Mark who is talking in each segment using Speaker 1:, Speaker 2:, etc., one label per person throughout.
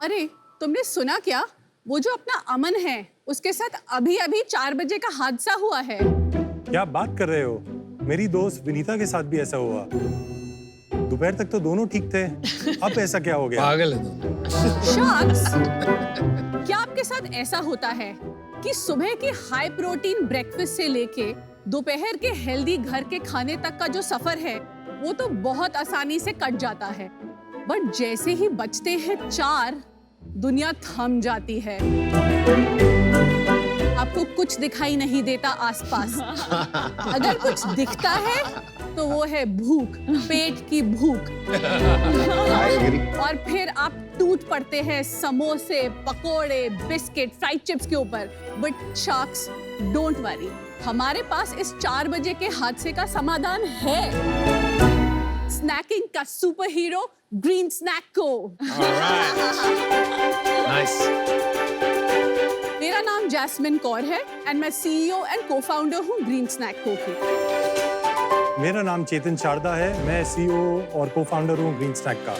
Speaker 1: अरे तुमने सुना क्या? वो जो अपना अमन है उसके साथ अभी अभी 4 बजे का हादसा हुआ है।
Speaker 2: क्या बात कर रहे हो? मेरी दोस्त विनीता के साथ भी ऐसा हुआ। दोपहर तक तो दोनों ठीक थे, अब ऐसा क्या हो गया?
Speaker 3: पागल है तुम।
Speaker 1: शख्स, क्या आपके साथ ऐसा होता है कि सुबह के हाई प्रोटीन ब्रेकफास्ट से लेके दोपहर के हेल्दी घर के खाने तक का जो सफर है वो तो बहुत आसानी से कट जाता है, बट जैसे ही बचते हैं 4 दुनिया थम जाती है। आपको कुछ दिखाई नहीं देता आसपास। अगर कुछ दिखता है तो वो है भूख, पेट की भूख। और फिर आप टूट पड़ते हैं समोसे, पकोड़े, बिस्किट, फ्राइड चिप्स के ऊपर। बट शार्क्स, डोंट वरी, हमारे पास इस 4 बजे के हादसे का समाधान है। स्नैकिंग का सुपर हीरो ग्रीन स्नैक को।
Speaker 3: नाइस।
Speaker 1: मेरा नाम जैस्मिन कौर है एंड मैं CEO एंड को-फाउंडर हूँ ग्रीन स्नैक को की।
Speaker 2: मेरा नाम चेतन शारदा है, मैं CEO और को-फाउंडर हूँ ग्रीन स्नैक का।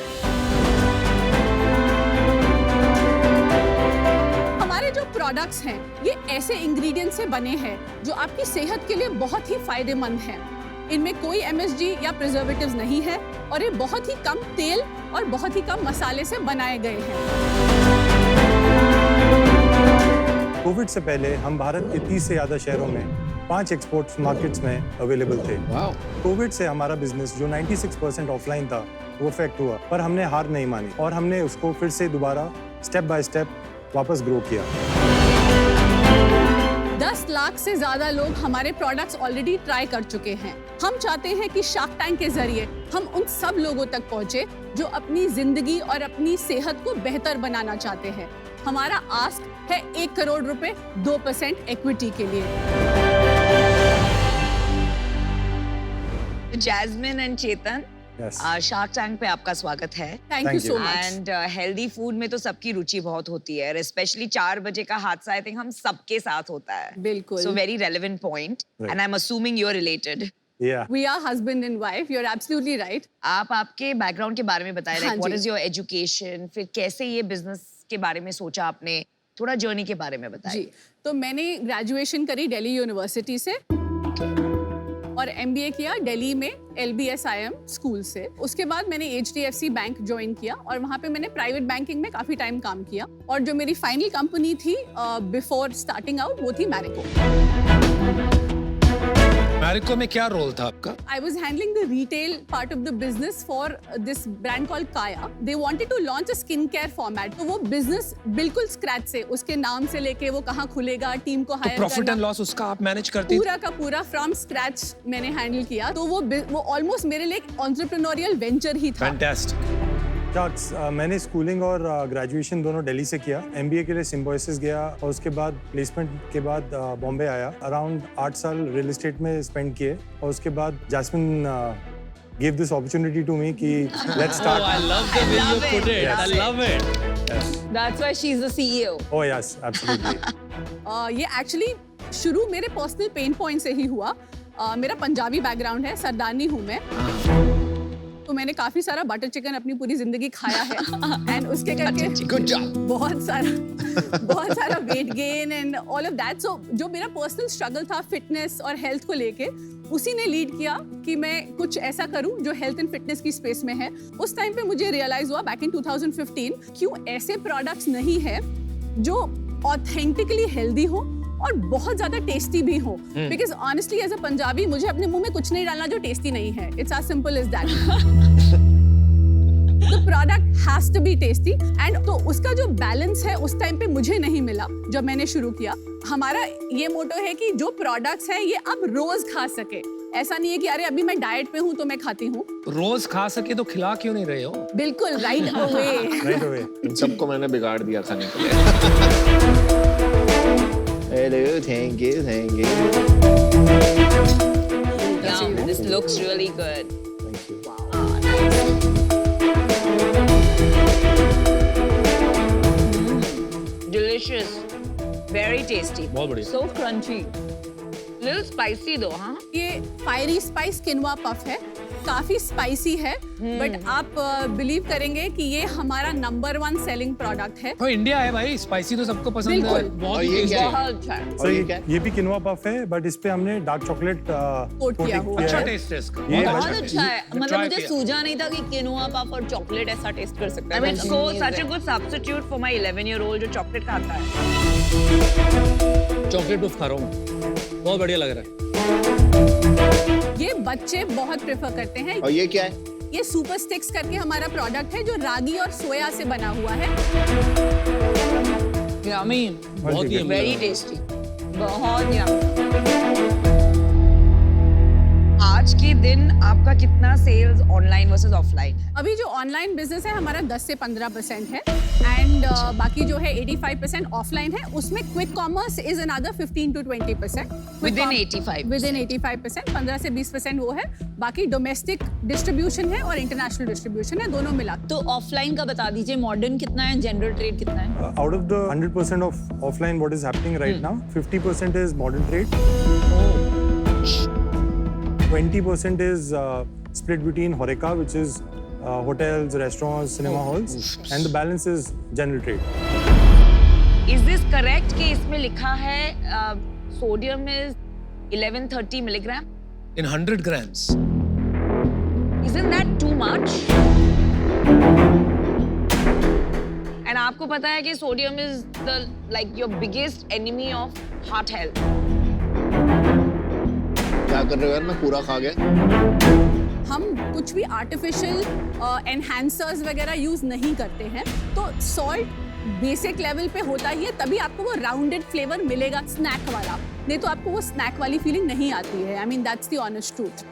Speaker 1: हमारे जो प्रोडक्ट्स हैं ये ऐसे इंग्रेडिएंट से बने हैं जो आपकी सेहत के लिए बहुत ही फायदेमंद हैं। इनमें कोई MSG या प्रिजर्वेटिव्स नहीं है और ये बहुत ही कम तेल और बहुत ही कम मसाले से बनाए गए हैं।
Speaker 2: कोविड से पहले हम भारत के 30 से ज्यादा शहरों में 5 एक्सपोर्ट मार्केट्स में अवेलेबल थे। कोविड से हमारा बिजनेस जो 96% ऑफलाइन था वो इफेक्ट हुआ, पर हमने हार नहीं मानी और हमने उसको फिर से दोबारा स्टेप बाय स्टेप वापस ग्रो किया।
Speaker 1: 10 लाख से ज्यादा लोग हमारे प्रोडक्ट्स ऑलरेडी ट्राई कर चुके हैं। हम चाहते हैं कि शार्क टैंक के जरिए हम उन सब लोगों तक पहुंचे जो अपनी जिंदगी और अपनी सेहत को बेहतर बनाना चाहते हैं। हमारा आस्क है 1 करोड़ रुपए 2% इक्विटी के लिए।
Speaker 4: Jasmine and Chetan,
Speaker 2: Yes.
Speaker 4: Shark tank पे आपका स्वागत है।
Speaker 1: Thank you
Speaker 2: Thank
Speaker 1: so
Speaker 2: you.
Speaker 1: Much.
Speaker 4: And healthy food में तो सबकी रुचि बहुत होती है, स्पेशली 4 बजे का हादसा आई थिंक हम सबके साथ होता है।
Speaker 1: बिल्कुल।
Speaker 4: So very relevant point
Speaker 2: Right.
Speaker 4: And I am assuming you are related.
Speaker 2: Yeah.
Speaker 1: We are husband and wife. You're absolutely right.
Speaker 4: आप आपके बैकग्राउंड के बारे में बताएं,
Speaker 1: हाँ
Speaker 4: लाइक व्हाट
Speaker 1: जी।
Speaker 4: इज योर एजुकेशन, फिर कैसे ये बिजनेस के बारे में सोचा आपने, थोड़ा जर्नी के बारे में बताएं।
Speaker 1: जी, तो मैंने ग्रेजुएशन करी दिल्ली यूनिवर्सिटी से और MBA किया दिल्ली में LBSIM स्कूल से। उसके बाद मैंने HDFC बैंक ज्वाइन किया और वहाँ पे मैंने प्राइवेट बैंकिंग में काफी टाइम काम किया। और जो मेरी फाइनल कंपनी थी बिफोर स्टार्टिंग आउट वो थी मैरिको।
Speaker 3: मैरिको में क्या रोल था आपका?
Speaker 1: I was handling the retail part of the business for this brand called Kaya. They wanted to launch a skincare format. तो वो business बिल्कुल scratch से, उसके नाम से लेके वो कहाँ खुलेगा, टीम को हायर
Speaker 3: प्रॉफिट एंड
Speaker 1: करना,
Speaker 3: लॉस उसका आप मैनेज करती थी?
Speaker 1: पूरा का पूरा फ्रॉम स्क्रैच मैंने हैंडल किया। तो वो ऑलमोस्ट मेरे लिए एक एंटरप्रेन्योरियल वेंचर ही था।
Speaker 3: फैंटास्टिक।
Speaker 2: शार्क्स, मैंने स्कूलिंग और ग्रेजुएशन दोनों दिल्ली से किया। MBA के लिए सिम्बोसिस गया और उसके बाद प्लेसमेंट के बाद बॉम्बे आया। अराउंड 8 साल रियल एस्टेट में स्पेंड किए और उसके बाद jasmine gave this opportunity to me कि let's start.
Speaker 3: I love the way you put it. I love it.
Speaker 4: That's why she's the CEO.
Speaker 2: Oh yes, absolutely.
Speaker 1: ये एक्चुअली शुरू मेरे पर्सनल पेन पॉइंट से ही हुआ। मेरा पंजाबी बैकग्राउंड है, सरदारनी हूँ मैं। तो मैंने काफी सारा बटर चिकन अपनी पूरी जिंदगी खाया है एंड उसके करके
Speaker 3: Good job.
Speaker 1: बहुत सारा weight gain and all of that. So जो मेरा पर्सनल स्ट्रगल था फिटनेस और हेल्थ को लेके, उसी ने लीड किया कि मैं कुछ ऐसा करूं जो हेल्थ एंड फिटनेस की स्पेस में है। उस टाइम पे मुझे रियलाइज हुआ बैक इन 2015 क्यों ऐसे प्रोडक्ट्स नहीं है जो ऑथेंटिकली हेल्दी हो और बहुत ज्यादा टेस्टी भी हो। Because honestly as a Punjabi मुझे अपने मुंह में कुछ नहीं डालना जो टेस्टी नहीं है। It's as simple as that. The product has to be tasty and तो उसका जो बैलेंस है उस टाइम पे मुझे नहीं मिला जब मैंने शुरू किया। हमारा ये मोटो है कि जो प्रोडक्ट्स हैं ये आप रोज खा सके। ऐसा नहीं है कि अरे अभी मैं डाइट पे हूँ तो मैं खाती हूँ।
Speaker 3: रोज खा सके तो खिला क्यों नहीं रहे हो?
Speaker 1: बिल्कुल राइट अवे।
Speaker 2: Right away.
Speaker 5: इन सबको मैंने बिगाड़ दिया खाने के लिए। Hello, thank you, thank you.
Speaker 4: Yum, this looks really good.
Speaker 2: Thank you.
Speaker 4: Delicious. Very tasty.
Speaker 3: बहुत बढ़िया।
Speaker 4: So crunchy. Little spicy though, huh?
Speaker 1: ये फायरी स्पाइस किनवा पफ है काफी स्पाइसी है, बट आप बिलीव करेंगे कि ये हमारा नंबर 1 सेलिंग प्रोडक्ट है।
Speaker 3: तो इंडिया है भाई, स्पाइसी तो सबको पसंद है।
Speaker 1: बिल्कुल।
Speaker 3: बहुत
Speaker 5: और
Speaker 3: ही
Speaker 5: ये क्या है?
Speaker 4: बहुत अच्छा है।
Speaker 2: सो ये भी किनवा पफ है, बट इस पे हमने डार्क चॉकलेट
Speaker 1: किया हुआ
Speaker 3: अच्छा
Speaker 2: है।
Speaker 3: टेस्ट है इसका।
Speaker 2: ये
Speaker 6: बहुत
Speaker 2: अच्छा
Speaker 6: अच्छा है। मतलब
Speaker 3: try
Speaker 6: मुझे
Speaker 3: किया।
Speaker 6: सूझा नहीं था कि किनोआ पफ और चॉकलेट ऐसा टेस्ट कर सकता
Speaker 4: I
Speaker 6: है।
Speaker 4: mean, so
Speaker 6: Amazing.
Speaker 4: such a good substitute for my 11-year-old जो चॉकलेट खाता है।
Speaker 7: चॉकलेट पफ खा रहा हूँ, बहुत बढ़िया लग रहा है।
Speaker 1: ये बच्चे बहुत प्रेफर करते हैं।
Speaker 5: और ये क्या है?
Speaker 1: ये सुपर स्टिक्स करके हमारा प्रोडक्ट है जो रागी और सोया से बना हुआ है।
Speaker 6: Yummy.
Speaker 7: बहुत ही yummy
Speaker 4: Very
Speaker 7: लग रहा है।
Speaker 4: tasty. बहुत yummy. आज के दिन आपका कितना सेल्स ऑनलाइन वर्सेस ऑफलाइन है?
Speaker 1: अभी जो ऑनलाइन बिजनेस है हमारा 10 से 15% है एंड बाकी जो है 85% ऑफलाइन है। उसमें quick commerce is another 15 to 20%।
Speaker 4: Within 85%.
Speaker 1: Within 85%, 15 से 20% वो है। बाकी डोमेस्टिक डिस्ट्रीब्यूशन है और इंटरनेशनल डिस्ट्रीब्यूशन है, दोनों मिला।
Speaker 6: तो ऑफलाइन का बता दीजिए, मॉडर्न कितना है, जनरल ट्रेड कितना है?
Speaker 2: Out of the 100% of offline what is happening right now, 50% is modern trade, 20% is split between HoReCa, which is hotels, restaurants, cinema halls, and the balance is general trade.
Speaker 4: Is this correct कि इसमें लिखा है sodium is 1130 milligram?
Speaker 3: In 100 grams.
Speaker 4: Isn't that too much? And आपको पता है कि sodium is the like your biggest enemy of heart health.
Speaker 5: क्या कर रहे हो यार? मैं पूरा खा गया।
Speaker 1: हम कुछ भी आर्टिफिशियल एनहांसर्स वगैरह यूज नहीं करते हैं। तो सॉल्ट बेसिक लेवल पे होता ही है, तभी आपको वो राउंडेड फ्लेवर मिलेगा स्नैक वाला। नहीं तो आपको वो स्नैक वाली फीलिंग नहीं आती है। I mean that's the honest truth.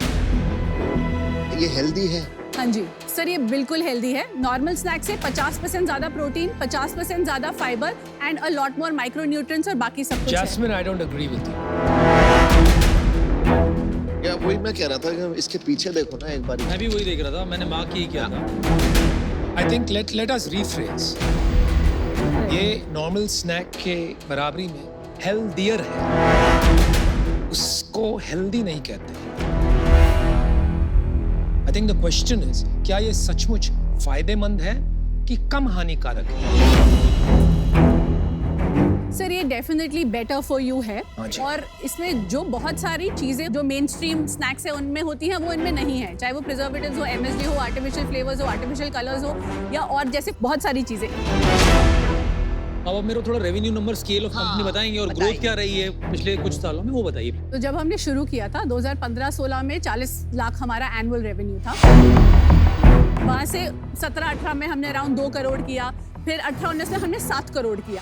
Speaker 5: ये हेल्दी है।
Speaker 1: हाँ जी सर, ये बिल्कुल हेल्दी है। नॉर्मल स्नैक से 50% ज्यादा प्रोटीन, 50% ज्यादा fibre and a lot more micronutrients और बाकी सब कुछ है।
Speaker 3: Jasmine, I don't agree with you.
Speaker 5: क्या वही मैं कह रहा था कि इसके पीछे देखो ना एक बार।
Speaker 7: मैं भी वही देख रहा था, मैंने मार्क ही किया था।
Speaker 3: I think let us rephrase. ये नॉर्मल स्नैक के बराबरी में हेल्दियर है, उसको हेल्दी नहीं कहते। I think the question is, क्या ये सचमुच फायदेमंद है कि कम हानिकारक है?
Speaker 1: सर ये डेफिनेटली बेटर फॉर यू है
Speaker 3: हाँ जी।
Speaker 1: और इसमें जो बहुत सारी चीजें जो मेन स्ट्रीम स्नैक्स है उनमें होती हैं वो इनमें नहीं है। चाहे वो प्रिजर्वेटिव्स हो, एमएसजी हो, आर्टिफिशियल फ्लेवर्स हो, आर्टिफिशियल कलर्स हो या और जैसे बहुत सारी चीजें।
Speaker 7: अब मेरे को थोड़ा revenue number, scale of company बताएंगे और ग्रोथ क्या रही है पिछले कुछ सालों में, वो बताइए।
Speaker 1: तो जब हमने शुरू किया था 2015-16 में 40 लाख हमारा एनुअल रेवेन्यू था। वहाँ से 17-18 में हमने अराउंड 2 करोड़ किया, फिर 18-19 में हमने 7 करोड़ किया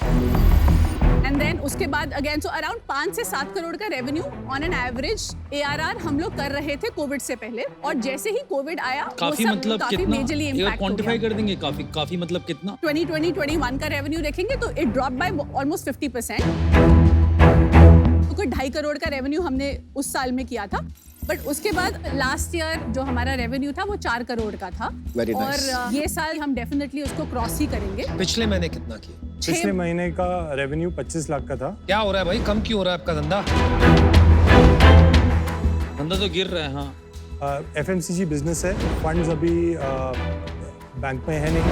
Speaker 1: एंड देन उसके बाद अगेन सो अराउंड 5 से 7 करोड़ का revenue on an average ARR हम लोग कर रहे थे कोविड से पहले। और जैसे ही कोविड आया
Speaker 7: काफी मतलब
Speaker 1: काफी
Speaker 7: कितना,
Speaker 1: मेजरली
Speaker 7: एक
Speaker 1: इम्पैक्ट हो
Speaker 7: क्वांटिफाई
Speaker 1: गया।
Speaker 7: कर देंगे? काफी मतलब कितना?
Speaker 1: 2020-21 का रेवेन्यू देखेंगे तो इट ड्रॉप बाय ऑलमोस्ट 50%। तो कोई 2.5 करोड़ का रेवेन्यू हमने उस साल में किया था, बट उसके बाद लास्ट ईयर जो हमारा रेवेन्यू था वो 4 करोड़ का था।
Speaker 5: Very
Speaker 1: और
Speaker 5: nice.
Speaker 1: ये साल हम डेफिनेटली उसको क्रॉस ही करेंगे।
Speaker 3: पिछले महीने कितना किया?
Speaker 2: पिछले महीने का रेवेन्यू 25 लाख का था।
Speaker 3: क्या हो रहा है भाई, कम क्यों हो रहा है आपका धंधा?
Speaker 7: धंधा तो गिर रहा है। हाँ,
Speaker 2: FMCG बिजनेस है, फंड्स अभी बैंक में है नहीं।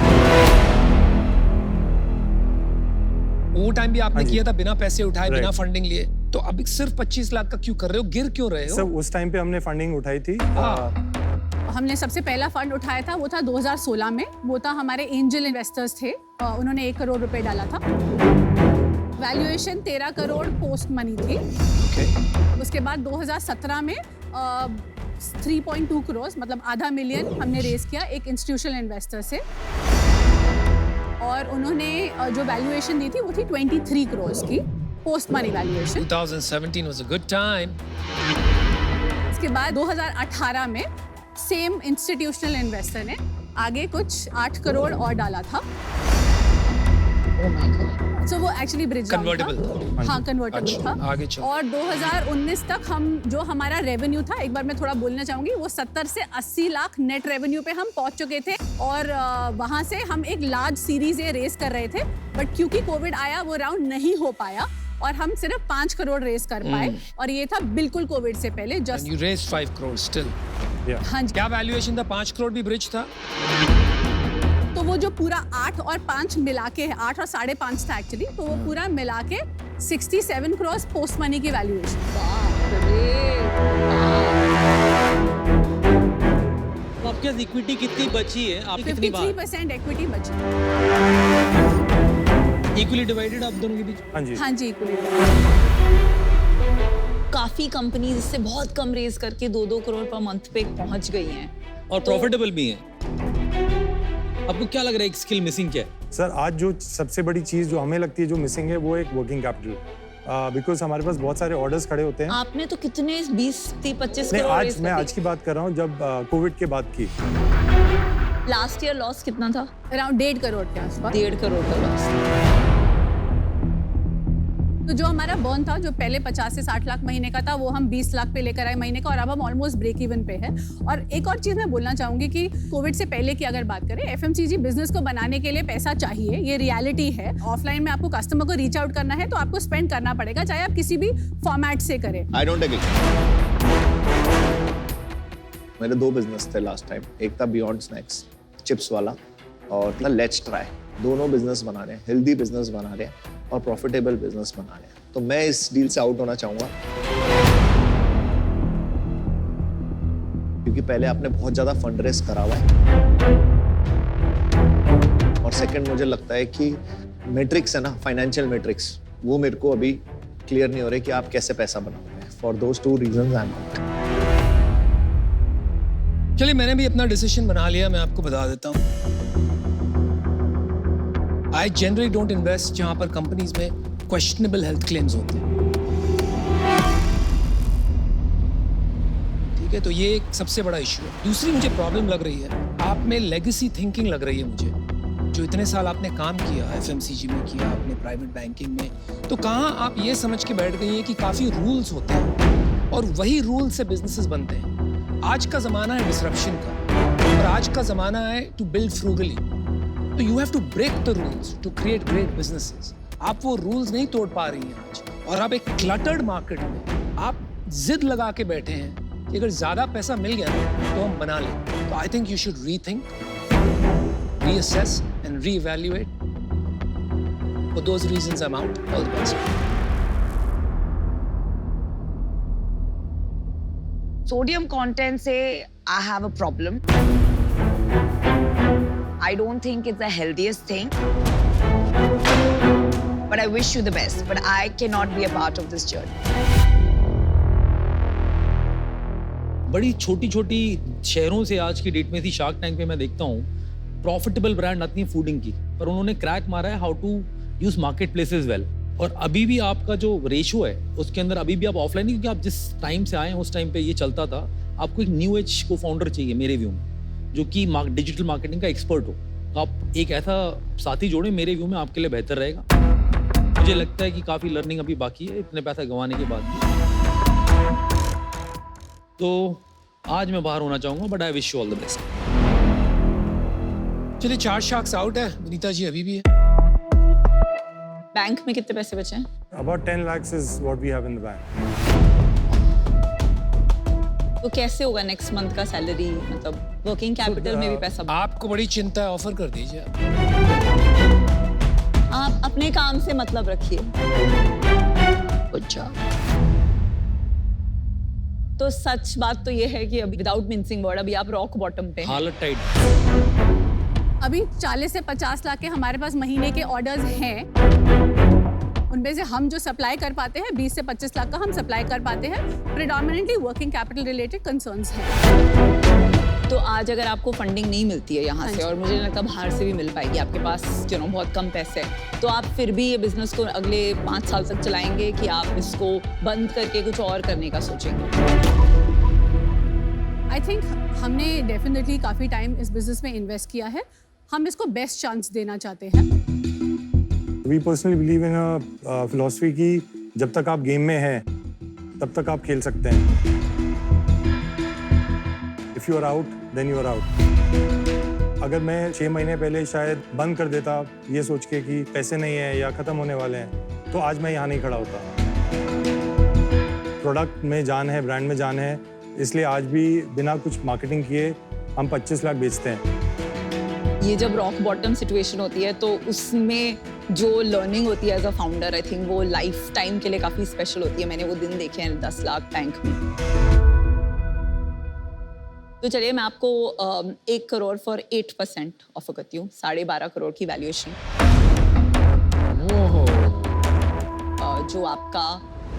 Speaker 3: वो टाइम भी आपने
Speaker 2: हाँ जी।
Speaker 3: किया था बिना पैसे उठाए, बिना
Speaker 2: Right.
Speaker 3: फंडिंग लिए, तो अभी सिर्फ 25 लाख का क्यों कर रहे हो? गिर क्यों रहे हो?
Speaker 2: सर उस टाइम पे हमने फंडिंग उठाई थी।
Speaker 1: हमने सबसे पहला फंड उठाया था वो था 2016 में। वो था हमारे एंजल इन्वेस्टर्स थे, उन्होंने 1 करोड़ रुपए डाला था। वैल्यूएशन 13 करोड़ पोस्ट मनी थी। उसके बाद 2017 में 3.2 करोड़ मतलब $500,000 हमने रेज किया एक इंस्टीट्यूशनल इन्वेस्टर से और उन्होंने जो वैल्यूएशन दी थी वो थी 23 करोड़ की post money valuation.
Speaker 3: 2017 was a good time.
Speaker 1: इसके बाद 2018 में सेम इंस्टीट्यूशनल इन्वेस्टर ने आगे कुछ 8 करोड़ और डाला था। So वो एक्चुअली ब्रिज
Speaker 3: Convertible था।
Speaker 1: हाँ कन्वर्टेबल
Speaker 3: अच्छा,
Speaker 1: था।
Speaker 3: आगे चलो।
Speaker 1: और 2019 तक हम जो हमारा रेवेन्यू था, एक बार मैं थोड़ा बोलना चाहूंगी, वो 70 से 80 लाख नेट रेवेन्यू पे हम पहुंच चुके थे और वहां से हम एक लार्ज सीरीज ए रेस कर रहे थे, बट क्योंकि कोविड आया वो राउंड नहीं हो पाया और हम सिर्फ 5 करोड़ रेस कर पाए और ये था बिल्कुल कोविड से पहले।
Speaker 3: And you raised 5 crores still.
Speaker 2: Yeah.
Speaker 1: हाँ जी,
Speaker 3: क्या वैल्यूएशन था? 5 करोड़ भी ब्रिज था?
Speaker 1: तो वो जो पूरा 8 और 5 मिला के है, 8 और 5.5 था एक्चुअली, तो वो पूरा मिला के 67 करोड़ पोस्ट मनी की वैल्यूएशन।
Speaker 7: तो आपके पास इक्विटी कितनी बची है? आप कितनी बार
Speaker 1: 53% इक्विटी बची।
Speaker 7: इक्वली डिवाइडेड आप दोनों के बीच?
Speaker 2: हाँ जी।
Speaker 1: हाँ जी, इक्विटी।
Speaker 6: काफी कंपनीज इससे बहुत कम रेज करके 2-2 करोड़ पर मंथ पे पहुंच गई हैं।
Speaker 7: और प्रॉफिटेबल भी हैं। आपको क्या लग रहा है एक स्किल मिसिंग क्या है?
Speaker 2: सर आज जो सबसे बड़ी चीज़ जो हमें लगती है जो मिसिंग है वो एक वर्किंग कैपिटल, बिकॉज हमारे पास बहुत सारे ऑर्डर्स खड़े होते हैं।
Speaker 6: आपने तो कितने 20-25
Speaker 2: नहीं,
Speaker 6: करोड़
Speaker 2: आज मैं आज की बात कर रहा हूँ जब कोविड के बाद की।
Speaker 6: लास्ट ईयर लॉस कितना था?
Speaker 1: अराउंड 1.5 करोड़ के आसपास।
Speaker 6: 1.5 करोड़ का लॉस।
Speaker 1: तो जो हमारा बर्न था, जो पहले 50 से 60 लाख महीने का था, वो हम 20 लाख पे लेकर आए महीने का, और अब हम ऑलमोस्ट ब्रेक इवन पे है। और एक और चीज़ मैं बोलना चाहूँगी कि कोविड से पहले की अगर बात करें, एफएमसीजी बिजनेस को बनाने के लिए पैसा चाहिए, ये रियलिटी है। ऑफलाइन में आपको कस्टमर को रीच आउट करना है तो आपको स्पेंड करना पड़ेगा, चाहे आप किसी भी फॉर्मेट से करें।
Speaker 5: I don't agree. मेरे 2 बिजनेस थे लास्ट टाइम, एक था बियॉन्ड स्नैक्स चिप्स वाला और था लेट्स ट्राई। दोनों बिजनेस बना रहे हैं, हेल्दी बिजनेस बना रहे हैं और प्रॉफिटेबल बिजनेस बना रहे हैं। तो मैं इस डील से आउट होना चाहूंगा, क्योंकि पहले आपने बहुत ज्यादा फंड रेस करा हुआ है, और सेकंड मुझे लगता है कि मैट्रिक्स है ना, फाइनेंशियल मैट्रिक्स, वो मेरे को अभी क्लियर नहीं हो रहे कि आप कैसे पैसा बनाओगे। For those 2 reasons I am out.
Speaker 3: चलिए, मैंने भी अपना डिसीजन बना लिया, मैं आपको बता देता हूँ। I generally don't invest जहाँ पर कंपनीज में questionable health claims होते हैं। ठीक है, तो ये एक सबसे बड़ा इशू है। दूसरी मुझे प्रॉब्लम लग रही है, आप में लेगेसी थिंकिंग लग रही है मुझे। जो इतने साल आपने काम किया, एफएमसीजी में किया, आपने प्राइवेट बैंकिंग में, तो कहाँ आप ये समझ के बैठ गई हैं कि काफी रूल्स होते हैं और वही रूल से बिजनेसेस बनते हैं। आज का जमाना है डिसरप्शन का, और आज का जमाना है टू बिल्ड फ्रूगली। तो you have to break the rules to create great businesses. आप वो रूल्स नहीं तोड़ पा रही हैं आज, और आप एक क्लटर्ड मार्केट में आप जिद लगा के बैठे हैं कि अगर ज्यादा पैसा मिल गया तो हम बना लें। तो I think you should rethink, reassess and re-evaluate. For those reasons I am out. All the best.
Speaker 4: Sodium content से I have a problem. I don't think it's the healthiest thing. But I wish you the best. But I cannot be a part of this journey.
Speaker 7: बड़ी छोटी-छोटी शहरों से आज की date में थी shark tank पे मैं देखता हूँ प्रॉफिटेबल ब्रांड आती है फूडिंग की, पर उन्होंने क्रैक मारा है how to use market places well. और अभी भी आपका जो रेशियो है उसके अंदर अभी भी आप ऑफलाइन, क्योंकि आप जिस टाइम से आए हैं उस टाइम पे ये चलता था। आपको एक न्यू एज को फाउंडर चाहिए मेरे व्यू में, जो कि डिजिटल मार्केटिंग का एक्सपर्ट हो। तो आप एक ऐसा साथी जोड़े, मेरे व्यू में आपके लिए बेहतर रहेगा। मुझे लगता है कि काफ़ी लर्निंग अभी बाकी है इतने पैसा गंवाने के बाद भी। तो आज मैं बाहर होना चाहूँगा, but I wish you all the best.
Speaker 3: चलिए, 4 शार्क्स आउट है, विनीता जी अभी भी है।
Speaker 6: बैंक में कितने पैसे बचे हैं?
Speaker 2: About 10 lakhs is what we have in the bank.
Speaker 6: तो कैसे होगा नेक्स्ट मंथ का सैलरी? मतलब वर्किंग कैपिटल में भी पैसा।
Speaker 3: आपको बड़ी चिंता है, ऑफर कर दीजिए आप।
Speaker 6: आप अपने काम से मतलब रखिए।
Speaker 3: अच्छा,
Speaker 6: तो सच बात तो ये है कि अभी विदाउट मिंसिंग वर्ड अभी आप रॉक बॉटम पे हैं।
Speaker 7: हालत टाइट।
Speaker 1: अभी 40 से 50 लाख के हमारे पास महीने के ऑर्डर्स हैं। उनमें से हम जो सप्लाई कर पाते हैं 20 से 25 लाख का हम सप्लाई कर पाते हैं। Predominantly working capital related concerns हैं।
Speaker 6: तो आज अगर आपको फंडिंग नहीं मिलती है यहाँ से, और मुझे नहीं लगता बाहर से भी मिल पाएगी, आपके पास बहुत कम पैसे हैं, तो आप फिर भी ये बिजनेस को अगले 5 साल तक चलाएंगे कि आप इसको बंद करके कुछ और करने का सोचेंगे?
Speaker 1: आई थिंक हमने डेफिनेटली काफ़ी टाइम इस बिजनेस में इन्वेस्ट किया है। हम इसको बेस्ट चांस देना चाहते हैं।
Speaker 2: We personally believe in a philosophy कि जब तक आप गेम में हैं तब तक आप खेल सकते हैं। If you are out, then you are out. अगर मैं 6 महीने पहले शायद बंद कर देता ये सोच के कि पैसे नहीं है या ख़त्म होने वाले हैं, तो आज मैं यहाँ नहीं खड़ा होता। प्रोडक्ट में जान है, ब्रांड में जान है, इसलिए आज भी बिना कुछ मार्केटिंग किए हम 25 लाख बेचते हैं।
Speaker 6: ये जब रॉक बॉटम सिचुएशन होती है तो उसमें जो लर्निंग होती है as a founder, I think वो लाइफ टाइम के लिए काफी स्पेशल होती है। मैंने वो दिन देखे हैं 10 लाख बैंक में। तो चलिए मैं आपको 1 करोड़ फॉर 8% ऑफर करती हूँ, 12.5 करोड़ की वैल्यूएशन। जो आपका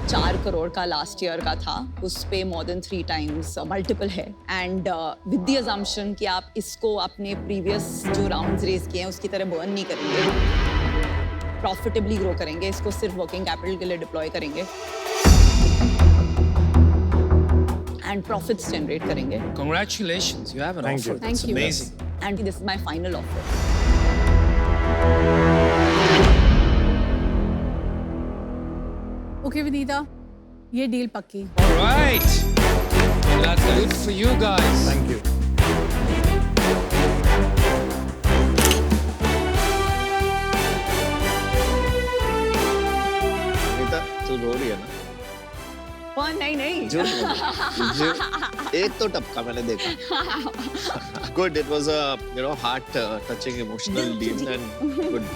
Speaker 6: 4 करोड़ का लास्ट ईयर का था, उस पे मोर देन 3 टाइम्स मल्टीपल है। एंड विद द अजम्पशन कि आप इसको अपने प्रीवियस जो राउंड्स रेज किए हैं उसकी तरह बर्न नहीं करेंगे, प्रॉफिटेबली ग्रो करेंगे, इसको सिर्फ वर्किंग कैपिटल के लिए डिप्लॉय करेंगे एंड प्रॉफिट्स जनरेट करेंगे।
Speaker 3: Congratulations, you have an
Speaker 2: Thank
Speaker 3: offer.
Speaker 2: you.
Speaker 3: That's
Speaker 1: Thank you.
Speaker 3: amazing.
Speaker 6: And this is my final offer.
Speaker 1: Okay Vinita, ये डील पक्की।
Speaker 3: All right. That's good for you guys.
Speaker 2: Thank you.
Speaker 5: Anita तू रो रही है ना?
Speaker 6: नहीं
Speaker 5: जो एक तो टपका मैंने देखा। Good, it was a heart touching emotional deal and good.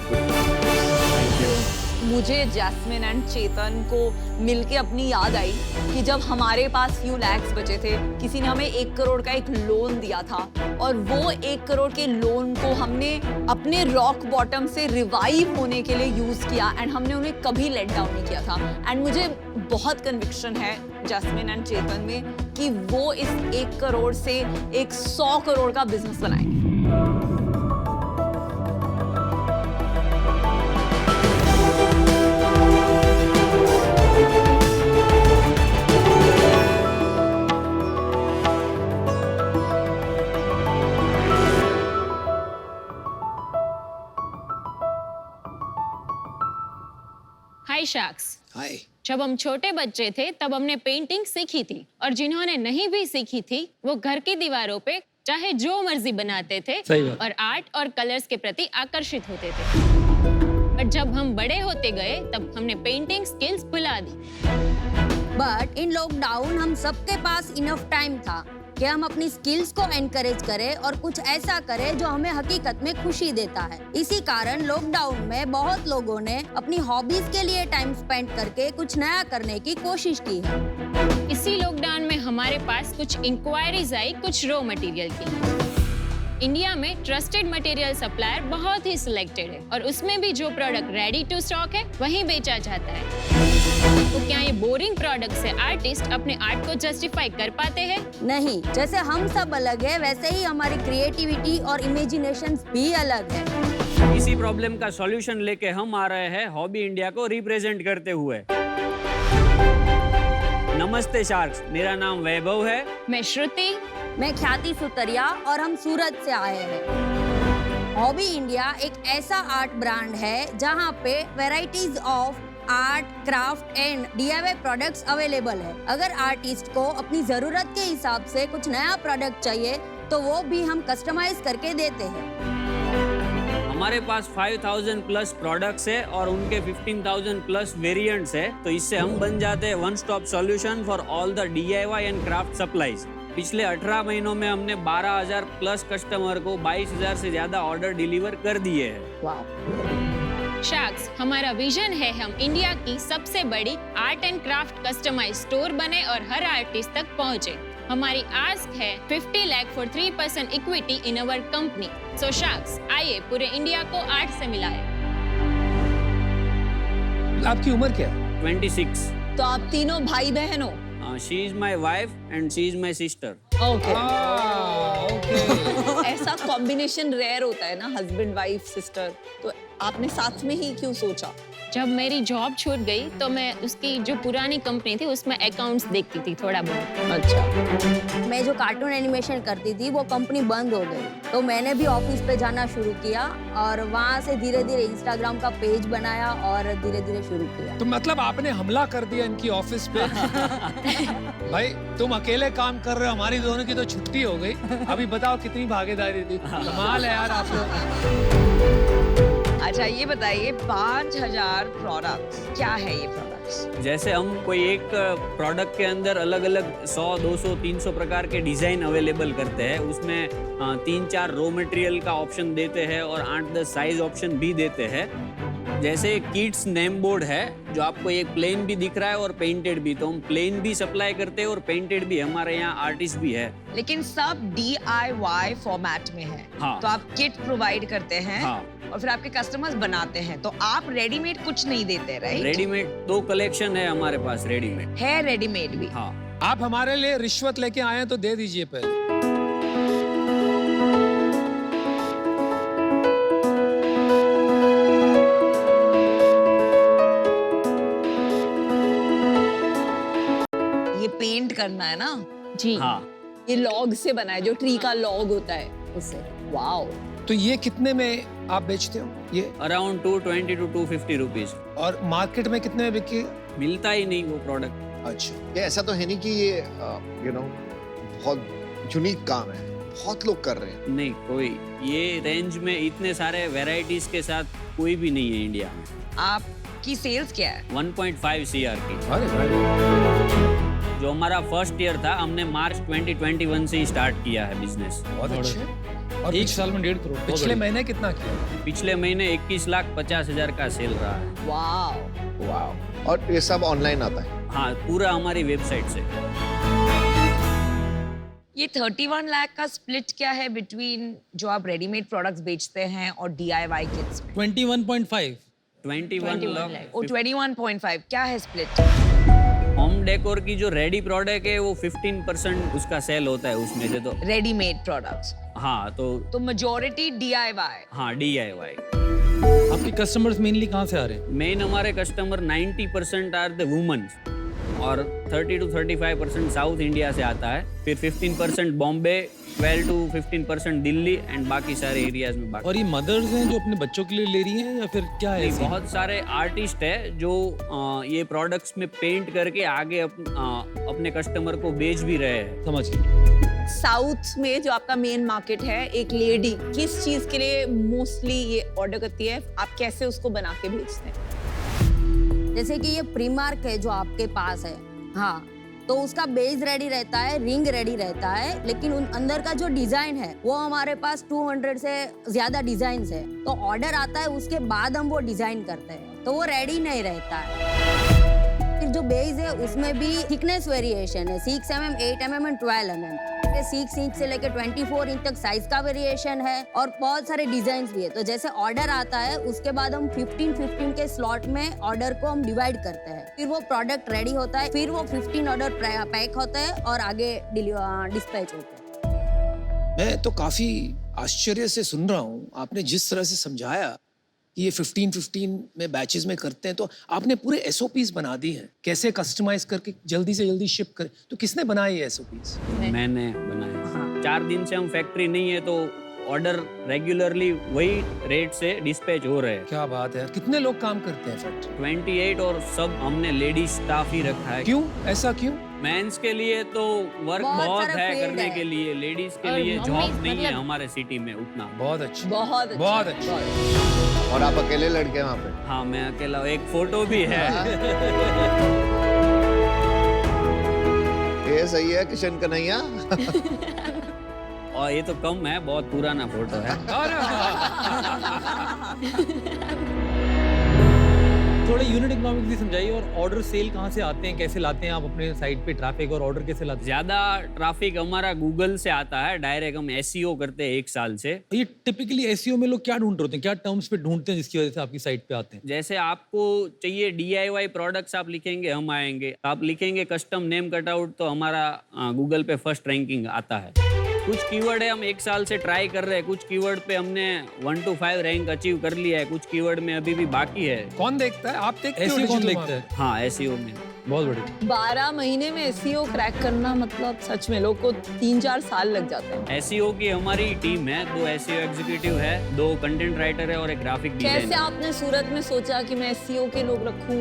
Speaker 6: मुझे जैस्मिन एंड चेतन को मिलके अपनी याद आई कि जब हमारे पास फ्यू लैक्स बचे थे, किसी ने हमें 1 करोड़ का एक लोन दिया था और वो 1 करोड़ के लोन को हमने अपने रॉक बॉटम से रिवाइव होने के लिए यूज किया एंड हमने उन्हें कभी लेट डाउन नहीं किया था। एंड मुझे बहुत कन्विक्शन है जैस्मिन एंड चेतन में कि वो इस 1 करोड़ से एक 100 करोड़ का बिजनेस बनाएंगे।
Speaker 8: हाय शार्क्स।
Speaker 3: Hi.
Speaker 8: जब हम छोटे बच्चे थे तब हमने पेंटिंग सीखी थी, और जिन्होंने नहीं भी सीखी थी वो घर की दीवारों पे चाहे जो मर्जी बनाते थे
Speaker 7: सही बात।
Speaker 8: और आर्ट और कलर्स के प्रति आकर्षित होते थे। पर जब हम बड़े होते गए तब हमने पेंटिंग स्किल्स भुला दी।
Speaker 9: बट इन लॉकडाउन हम सबके पास इनफ टाइम था कि हम अपनी स्किल्स को एनकरेज करें और कुछ ऐसा करें जो हमें हकीकत में खुशी देता है। इसी कारण लॉकडाउन में बहुत लोगों ने अपनी हॉबीज के लिए टाइम स्पेंड करके कुछ नया करने की कोशिश की है।
Speaker 8: इसी लॉकडाउन में हमारे पास कुछ इंक्वायरीज आई कुछ रॉ मटेरियल की। इंडिया में ट्रस्टेड मटेरियल सप्लायर बहुत ही सिलेक्टेड है और उसमें भी जो प्रोडक्ट रेडी टू स्टॉक है वही बेचा जाता है। तो क्या ये बोरिंग प्रोडक्ट से आर्टिस्ट अपने आर्ट को जस्टिफाई कर पाते हैं?
Speaker 9: नहीं, जैसे हम सब अलग है वैसे ही हमारी क्रिएटिविटी और इमेजिनेशंस भी अलग है।
Speaker 10: इसी प्रॉब्लम का सॉल्यूशन लेके हम आ रहे हैं हॉबी इंडिया को रिप्रेजेंट करते हुए। नमस्ते शार्क्स, मेरा नाम वैभव है।
Speaker 8: मैं श्रुति।
Speaker 9: मैं ख्याति सुतरिया और हम सूरत से आए हैं। हॉबी इंडिया एक ऐसा आर्ट ब्रांड है जहां पे varieties of art, craft and DIY products available है। अगर आर्टिस्ट को अपनी जरूरत के हिसाब से कुछ नया प्रोडक्ट चाहिए तो वो भी हम कस्टमाइज करके देते हैं।
Speaker 10: हमारे पास 5000 प्लस प्रोडक्ट्स है और उनके 15000 प्लस वेरिएंट्स है, तो इससे हम बन जाते हैं one stop solution for all the DIY and craft supplies. पिछले 18 महीनों में हमने 12000 प्लस कस्टमर को 22000 से ज्यादा ऑर्डर डिलीवर कर दिए हैं।
Speaker 8: शार्क्स, हमारा विजन है हम इंडिया की सबसे बड़ी art and craft customize store बने और हर आर्टिस्ट तक पहुंचे। हमारी आस्क है 50 lakh for 3% equity in our company. So sharks, आइए पूरे इंडिया को आर्ट से मिलाएं।
Speaker 3: आपकी उम्र क्या है?
Speaker 10: 26।
Speaker 6: तो आप तीनों भाई बहन हो?
Speaker 10: She is my wife and she is my sister.
Speaker 6: Okay.
Speaker 3: Okay.
Speaker 6: ऐसा कॉम्बिनेशन रेयर होता है ना, हस्बैंड वाइफ सिस्टर। तो आपने साथ में ही क्यों सोचा?
Speaker 8: जब मेरी जॉब छूट गई तो मैं उसकी जो पुरानी कंपनी थी उसमें अकाउंट्स देखती थी थोड़ा बहुत।
Speaker 6: अच्छा।
Speaker 9: मैं जो कार्टून एनिमेशन करती थी वो कंपनी बंद हो गई, तो मैंने भी ऑफिस पे जाना शुरू किया और वहाँ से धीरे धीरे इंस्टाग्राम का पेज बनाया और धीरे धीरे शुरू किया।
Speaker 3: तो मतलब आपने हमला कर दिया इनकी ऑफिस पे? भाई तुम अकेले काम कर रहे हो, हमारी दोनों की तो छुट्टी हो गई। अभी बताओ कितनी भागीदारी थी। कमाल है यार आप लोग।
Speaker 6: आज
Speaker 4: अच्छा ये बताइए 5000 प्रोडक्ट्स, क्या है ये प्रोडक्ट्स?
Speaker 10: जैसे हम कोई एक प्रोडक्ट के अंदर अलग अलग 100, 200, 300 प्रकार के डिजाइन अवेलेबल करते हैं, उसमें 3-4 रॉ मटेरियल का ऑप्शन देते हैं और 8-10 साइज ऑप्शन भी देते हैं। जैसे किड्स नेम बोर्ड है जो आपको एक प्लेन भी दिख रहा है और पेंटेड भी, तो हम प्लेन भी सप्लाई करते हैं और पेंटेड भी, हमारे यहाँ आर्टिस्ट भी है।
Speaker 4: लेकिन सब DIY फॉर्मेट में है।
Speaker 10: हाँ।
Speaker 4: तो आप किट प्रोवाइड करते हैं
Speaker 10: हाँ।
Speaker 4: और फिर आपके कस्टमर्स बनाते हैं, तो आप रेडीमेड कुछ नहीं देते, राइट?
Speaker 10: रेडीमेड 2 कलेक्शन है हमारे पास रेडीमेड।
Speaker 4: है रेडीमेड भी।
Speaker 10: हाँ।
Speaker 3: आप हमारे लिए रिश्वत लेके आए हैं तो दे दीजिए पहले।
Speaker 4: ये पेंट करना है ना?
Speaker 6: जी
Speaker 10: हाँ।
Speaker 6: ये लॉग से बना है, जो ट्री का लॉग होता है उससे। वाओ।
Speaker 3: तो ये कितने में आप बेचते हो ये?
Speaker 10: Around 220 to 250 rupees.
Speaker 3: और मार्केट में कितने में बिके?
Speaker 10: मिलता ही नहीं वो प्रोडक्ट।
Speaker 3: अच्छा,
Speaker 5: ये ऐसा तो है नहीं कि ये बहुत यूनिक काम है, बहुत लोग कर रहे हैं।
Speaker 10: नहीं, कोई ये रेंज में इतने सारे वेराइटीज के साथ कोई भी नहीं है इंडिया में।
Speaker 4: आपकी सेल्स क्या है?
Speaker 10: 1.5 CR की।
Speaker 3: अरे भाई,
Speaker 10: जो हमारा फर्स्ट ईयर था, हमने मार्च 2021 से ही स्टार्ट किया है बिजनेस।
Speaker 3: बहुत अच्छे। और
Speaker 7: एक साल में 1.5 करोड़।
Speaker 3: पिछले महीने कितना किया?
Speaker 10: पिछले महीने 21,50,000 का सेल रहा है।
Speaker 6: वाओ।
Speaker 3: वाह।
Speaker 5: और ये सब ऑनलाइन आता है।
Speaker 10: हाँ, पूरा हमारी वेबसाइट से।
Speaker 4: ये 31 लाख का स्प्लिट क्या है बिटवीन जो आप रेडीमेड प्रोडक्ट्स बेचते हैं और DIY किट्स में?
Speaker 7: 21.5।
Speaker 10: 21 लाख।
Speaker 4: और 21.5 क्या है स्प्लिट?
Speaker 10: होम डेकोर की जो रेडी प्रोडक्ट है वो 15% उसका सेल होता है उसमें से। तो
Speaker 4: रेडीमेड प्रोडक्ट्स।
Speaker 10: हाँ,
Speaker 4: तो मेजॉरिटी DIY।
Speaker 10: हाँ, DIY।
Speaker 7: आपके कस्टमर्स मेनली कहाँ से आ रहे हैं?
Speaker 10: मेन हमारे कस्टमर 90% आर द वुमेन और 30 to 35% साउथ इंडिया से आता है, फिर 15% बॉम्बे, 12 to 15% दिल्ली एंड बाकी सारे एरियाज में बाकी।
Speaker 7: और ये मदर्स हैं जो अपने बच्चों के लिए ले रही हैं या फिर क्या है?
Speaker 10: नहीं, बहुत सारे आर्टिस्ट है जो ये प्रोडक्ट्स में पेंट करके आगे अपने कस्टमर को बेच भी रहे हैं।
Speaker 7: समझ गए।
Speaker 6: साउथ में जो आपका मेन मार्केट है, एक लेडी किस चीज के लिए मोस्टली ये ऑर्डर करती है? आप कैसे उसको बना के भेजते हैं?
Speaker 9: जैसे कि ये प्रीमार्क है जो आपके पास है, हाँ, तो उसका बेस रेडी रहता है, रिंग रेडी रहता है, लेकिन उन अंदर का जो डिजाइन है वो हमारे पास 200 से ज्यादा डिजाइन है। तो ऑर्डर आता है, उसके बाद हम वो डिजाइन करते हैं, तो वो रेडी नहीं रहता है। फिर जो बेस है उसमें भी थिकनेस वेरिएशन है, 6 mm, 8 mm and 12 mm। 6 inch से लेकर 24 इंच तक साइज का वेरिएशन है और बहुत सारे डिजाइन भी है। तो जैसे ऑर्डर आता है उसके बाद हम 15 के स्लॉट में ऑर्डर को हम डिवाइड करते हैं, फिर वो प्रोडक्ट रेडी होता है, फिर वो 15 ऑर्डर पैक होता है और आगे डिस्पैच होता है।
Speaker 3: मैं तो काफी आश्चर्य से सुन रहा हूँ, आपने जिस तरह से समझाया कि ये 15 में बैचेस में करते हैं, तो आपने पूरे SOPs बना दी हैं, कैसे कस्टमाइज करके जल्दी से जल्दी शिप करें। तो किसने बनाए ये SOPs?
Speaker 10: मैंने बनाया। 4 दिन से हम फैक्ट्री नहीं है तो ऑर्डर रेगुलरली वही रेट से डिस्पैच हो रहे हैं।
Speaker 3: क्या बात है। कितने लोग काम करते हैं फैक्ट्री?
Speaker 10: 28 और सब हमने लेडीज स्टाफ ही रखा है।
Speaker 3: क्यों, ऐसा क्यों?
Speaker 10: मेंस के लिए तो वर्क बहुत
Speaker 9: सारा
Speaker 10: है
Speaker 9: field
Speaker 10: करने
Speaker 9: है।
Speaker 10: के लिए, लेडीज के
Speaker 8: और
Speaker 10: लिए
Speaker 8: मम्मी
Speaker 10: जॉब नहीं है
Speaker 8: मतलब-
Speaker 10: हमारे सिटी में उतना।
Speaker 3: बहुत अच्छी,
Speaker 6: बहुत अच्छा,
Speaker 3: बहुत अच्छी।
Speaker 5: और आप अकेले लड़के हैं वहाँ पे?
Speaker 10: हाँ, मैं अकेला, एक फोटो भी है।
Speaker 5: ये सही है किशन कन्हैया।
Speaker 10: और ये तो कम है, बहुत पुराना फोटो है।
Speaker 3: अरे
Speaker 7: थोड़ा यूनिट इकोनॉमिक्स भी समझाइए। और ऑर्डर सेल कहाँ से आते हैं, कैसे लाते हैं आप अपने साइट पे ट्रैफिक, और ऑर्डर कैसे लाते हैं?
Speaker 10: ज्यादा ट्रैफिक हमारा गूगल से आता है, डायरेक्ट हम SEO करते हैं 1 साल से।
Speaker 7: ये टिपिकली SEO में लोग क्या ढूंढ रहे होते हैं, क्या टर्म्स पे ढूंढते हैं जिसकी वजह से आपकी साइट पे आते हैं?
Speaker 10: जैसे आपको चाहिए DIY प्रोडक्ट्स, आप लिखेंगे हम आएंगे। आप लिखेंगे कस्टम नेम कटआउट तो हमारा गूगल पे फर्स्ट रैंकिंग आता है। कुछ कीवर्ड है हम 1 साल से ट्राई कर रहे हैं, कुछ कीवर्ड पे हमने 1 to 5 रैंक अचीव कर लिया है, कुछ कीवर्ड में अभी भी बाकी है।
Speaker 3: कौन देखता है? आप देखते हो?
Speaker 7: SEO कौन
Speaker 3: digital
Speaker 7: देखता है?
Speaker 10: हाँ, SEO में
Speaker 7: बहुत बढ़िया।
Speaker 6: 12 महीने में SEO क्रैक करना मतलब सच में लोग को 3-4 साल लग जाते हैं।
Speaker 10: SEO की हमारी टीम है, 2 SEO एग्जीक्यूटिव है, 2 कंटेंट राइटर है और एक ग्राफिक
Speaker 6: कैसे
Speaker 10: डिजाइनर।
Speaker 6: आपने सूरत में सोचा कि मैं SEO के लोग रखूं?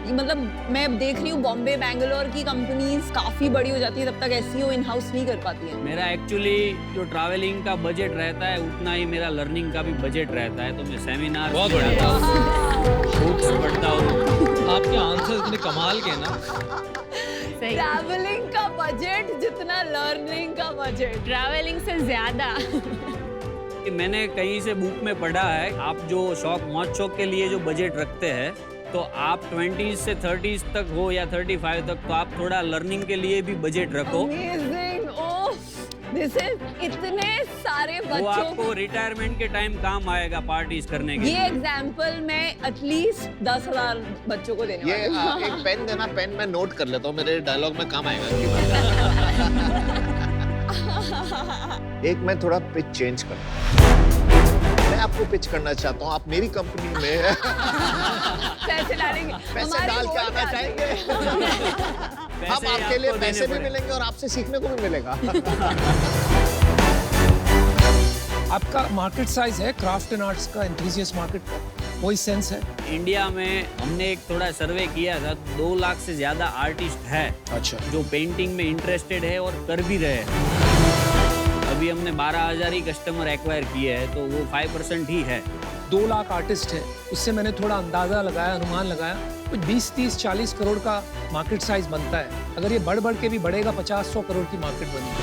Speaker 6: मतलब मैं देख रही हूँ बॉम्बे बैंगलोर की कंपनीज काफी बड़ी हो जाती है, तब तक SEO इन हाउस नहीं कर पाती है।
Speaker 10: मेरा एक्चुअली जो ट्रैवलिंग का बजट रहता है उतना ही मेरा लर्निंग का भी बजट रहता है, तो मैं सेमिनार
Speaker 7: बहुत बढ़िया।
Speaker 10: बुक्स पढ़ता हूँ।
Speaker 7: आपके आंसर इतने कमाल के ना।
Speaker 8: सही।
Speaker 6: ट्रैवलिंग का बजट जितना लर्निंग का बजट।
Speaker 8: ट्रैवलिंग से ज्यादा।
Speaker 10: कि मैंने कहीं से बुक में पढ़ा है, आप जो मौज शौक के लिए जो बजट रखते हैं, तो आप 20 से 30 तक हो या 35 तक, तो आप थोड़ा लर्निंग के लिए भी बजट रखो।
Speaker 6: अमेजिंग। ओह, दिस इज इतने सारे
Speaker 10: वो
Speaker 6: बच्चों
Speaker 10: आपको रिटायरमेंट के टाइम काम आएगा पार्टीज करने के
Speaker 6: ये
Speaker 10: लिए।
Speaker 6: एग्जाम्पल मैं एटलीस्ट 10,000 बच्चों को देने
Speaker 5: ये
Speaker 6: वाली हूँ।
Speaker 5: एक पेन देना, पेन मैं नोट कर लेता हूँ, मेरे डायलॉग में काम आएगा। एक मैं थोड़ा पिच चेंज करता हूँ। मैं आपको पिच करना चाहता हूँ, आप मेरी कंपनी में
Speaker 6: पैसे डालेंगे।
Speaker 5: पैसे
Speaker 6: हमारी
Speaker 5: डाल के
Speaker 6: वोट
Speaker 5: आना
Speaker 6: डाल
Speaker 5: चाहेंगे।
Speaker 10: पैसे
Speaker 5: हम आपके लिए
Speaker 10: आपको
Speaker 5: पैसे
Speaker 10: देने
Speaker 5: भी
Speaker 10: पड़े।
Speaker 5: मिलेंगे और आपसे सीखने को भी मिलेगा।
Speaker 3: आपका मार्केट साइज है क्राफ्ट एंड आर्ट्स का, एंथुसियास्ट मार्केट का कोई सेंस है?
Speaker 10: इंडिया में हमने एक थोड़ा सर्वे किया था, 2 लाख से ज्यादा आर्टिस्ट है
Speaker 3: अच्छा।
Speaker 10: जो पेंटिंग में इंटरेस्टेड है और कर भी रहे हैं। अभी हमने 12,000 ही कस्टमर एक्वायर किए हैं, तो वो 5% ही है।
Speaker 3: 2 लाख आर्टिस्ट है, उससे मैंने थोड़ा अंदाजा लगाया, अनुमान लगाया, कुछ 20, 30, 40 करोड़ का मार्केट साइज बनता है। अगर ये बढ़ के भी बढ़ेगा, 50-100 करोड़ की मार्केट बनेगी।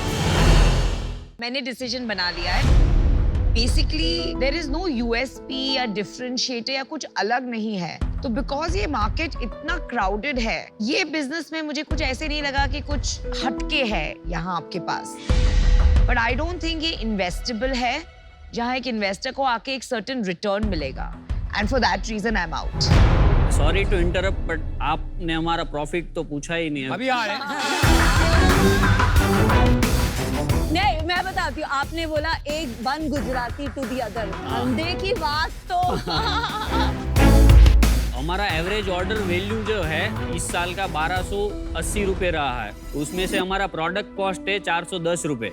Speaker 4: मैंने डिसीजन बना लिया है। Basically there is no USP या डिफरेंशिएटर या कुछ अलग नहीं है, तो बिकॉज ये मार्केट इतना क्राउडेड है, ये बिजनेस में मुझे कुछ ऐसे नहीं लगा कि कुछ हटके है यहाँ आपके पास। बट आई डोंट थिंक ये इन्वेस्टेबल है, जहाँ एक इन्वेस्टर को आके एक सर्टेन रिटर्न मिलेगा, and for that reason I am out.
Speaker 10: Sorry to interrupt, but आपने हमारा प्रॉफिट तो पूछा ही नहीं।
Speaker 3: अभी आ रहे
Speaker 6: नहीं, मैं बताती हूँ, आपने बोला एक one Gujarati to the other, धंधे की बात तो
Speaker 10: हमारा एवरेज ऑर्डर वैल्यू जो है इस साल का 1280 रुपये रहा है। उसमें से हमारा प्रोडक्ट कॉस्ट है 410 रुपये।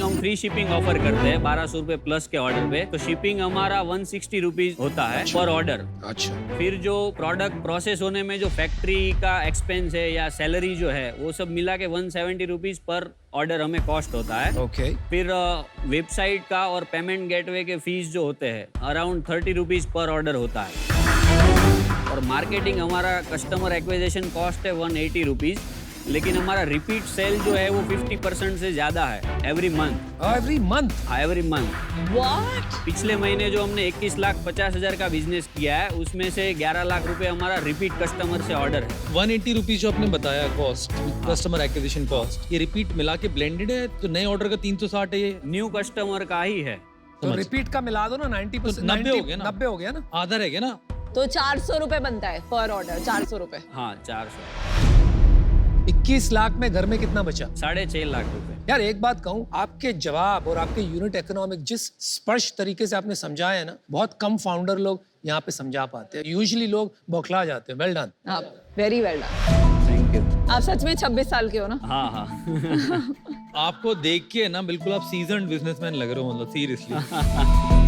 Speaker 10: हम फ्री शिपिंग ऑफर करते हैं 1200 रुपये प्लस के ऑर्डर पे, तो शिपिंग हमारा 160 रुपीज होता है पर ऑर्डर।
Speaker 3: अच्छा।
Speaker 10: फिर जो प्रोडक्ट प्रोसेस होने में जो फैक्ट्री का एक्सपेंस है या सैलरी जो है, वो सब मिला के 170 रुपीज पर ऑर्डर हमें कॉस्ट होता है।
Speaker 3: ओके।
Speaker 10: फिर वेबसाइट का और पेमेंट गेटवे के फीस जो होते हैं अराउंड 30 रुपीज पर ऑर्डर होता है। और मार्केटिंग हमारा कस्टमर एक्विजिशन कॉस्ट है 180 रुपीज, लेकिन हमारा रिपीट सेल जो है वो 50% से ज्यादा है एवरी मंथ।
Speaker 3: Every month?
Speaker 10: हाँ, एवरी मंथ।
Speaker 6: व्हाट?
Speaker 10: पिछले महीने जो हमने 21,50,000 का बिजनेस किया है, उसमें से 11 लाख रुपए हमारा रिपीट कस्टमर से ऑर्डर है।
Speaker 7: 180 रुपीज जो आपने बताया कॉस्ट, कस्टमर एक्विजिशन कॉस्ट, ये रिपीट मिला के ब्लेंडेड है, तो नए ऑर्डर का 360 है ये?
Speaker 10: न्यू कस्टमर का ही है।
Speaker 3: तो रिपीट का मिला दो ना, 90%,
Speaker 7: 90 हो गया ना?
Speaker 3: 90 हो गया ना?
Speaker 7: आधा रह गया ना?
Speaker 6: तो 400 रुपए बनता है पर ऑर्डर, 400 रुपए।
Speaker 10: हाँ, 400।
Speaker 3: 21 लाख में घर में कितना बचा?
Speaker 10: 6.5 लाख रुपए।
Speaker 3: यार एक बात कहूँ, आपके जवाब और आपके यूनिट इकोनॉमिक जिस स्पर्श तरीके से आपने समझाया है ना, बहुत कम फाउंडर लोग यहाँ पे समझा पाते हैं। यूजुअली लोग बौखला जाते हैं। Well done.
Speaker 6: आप very well done.
Speaker 10: Thank you.
Speaker 6: आप सच में 26 साल के हो ना?
Speaker 10: हाँ हाँ।
Speaker 7: आपको देख के ना बिल्कुल आप सीजन्ड बिजनेसमैन लग रहे हो, मतलब सीरियसली।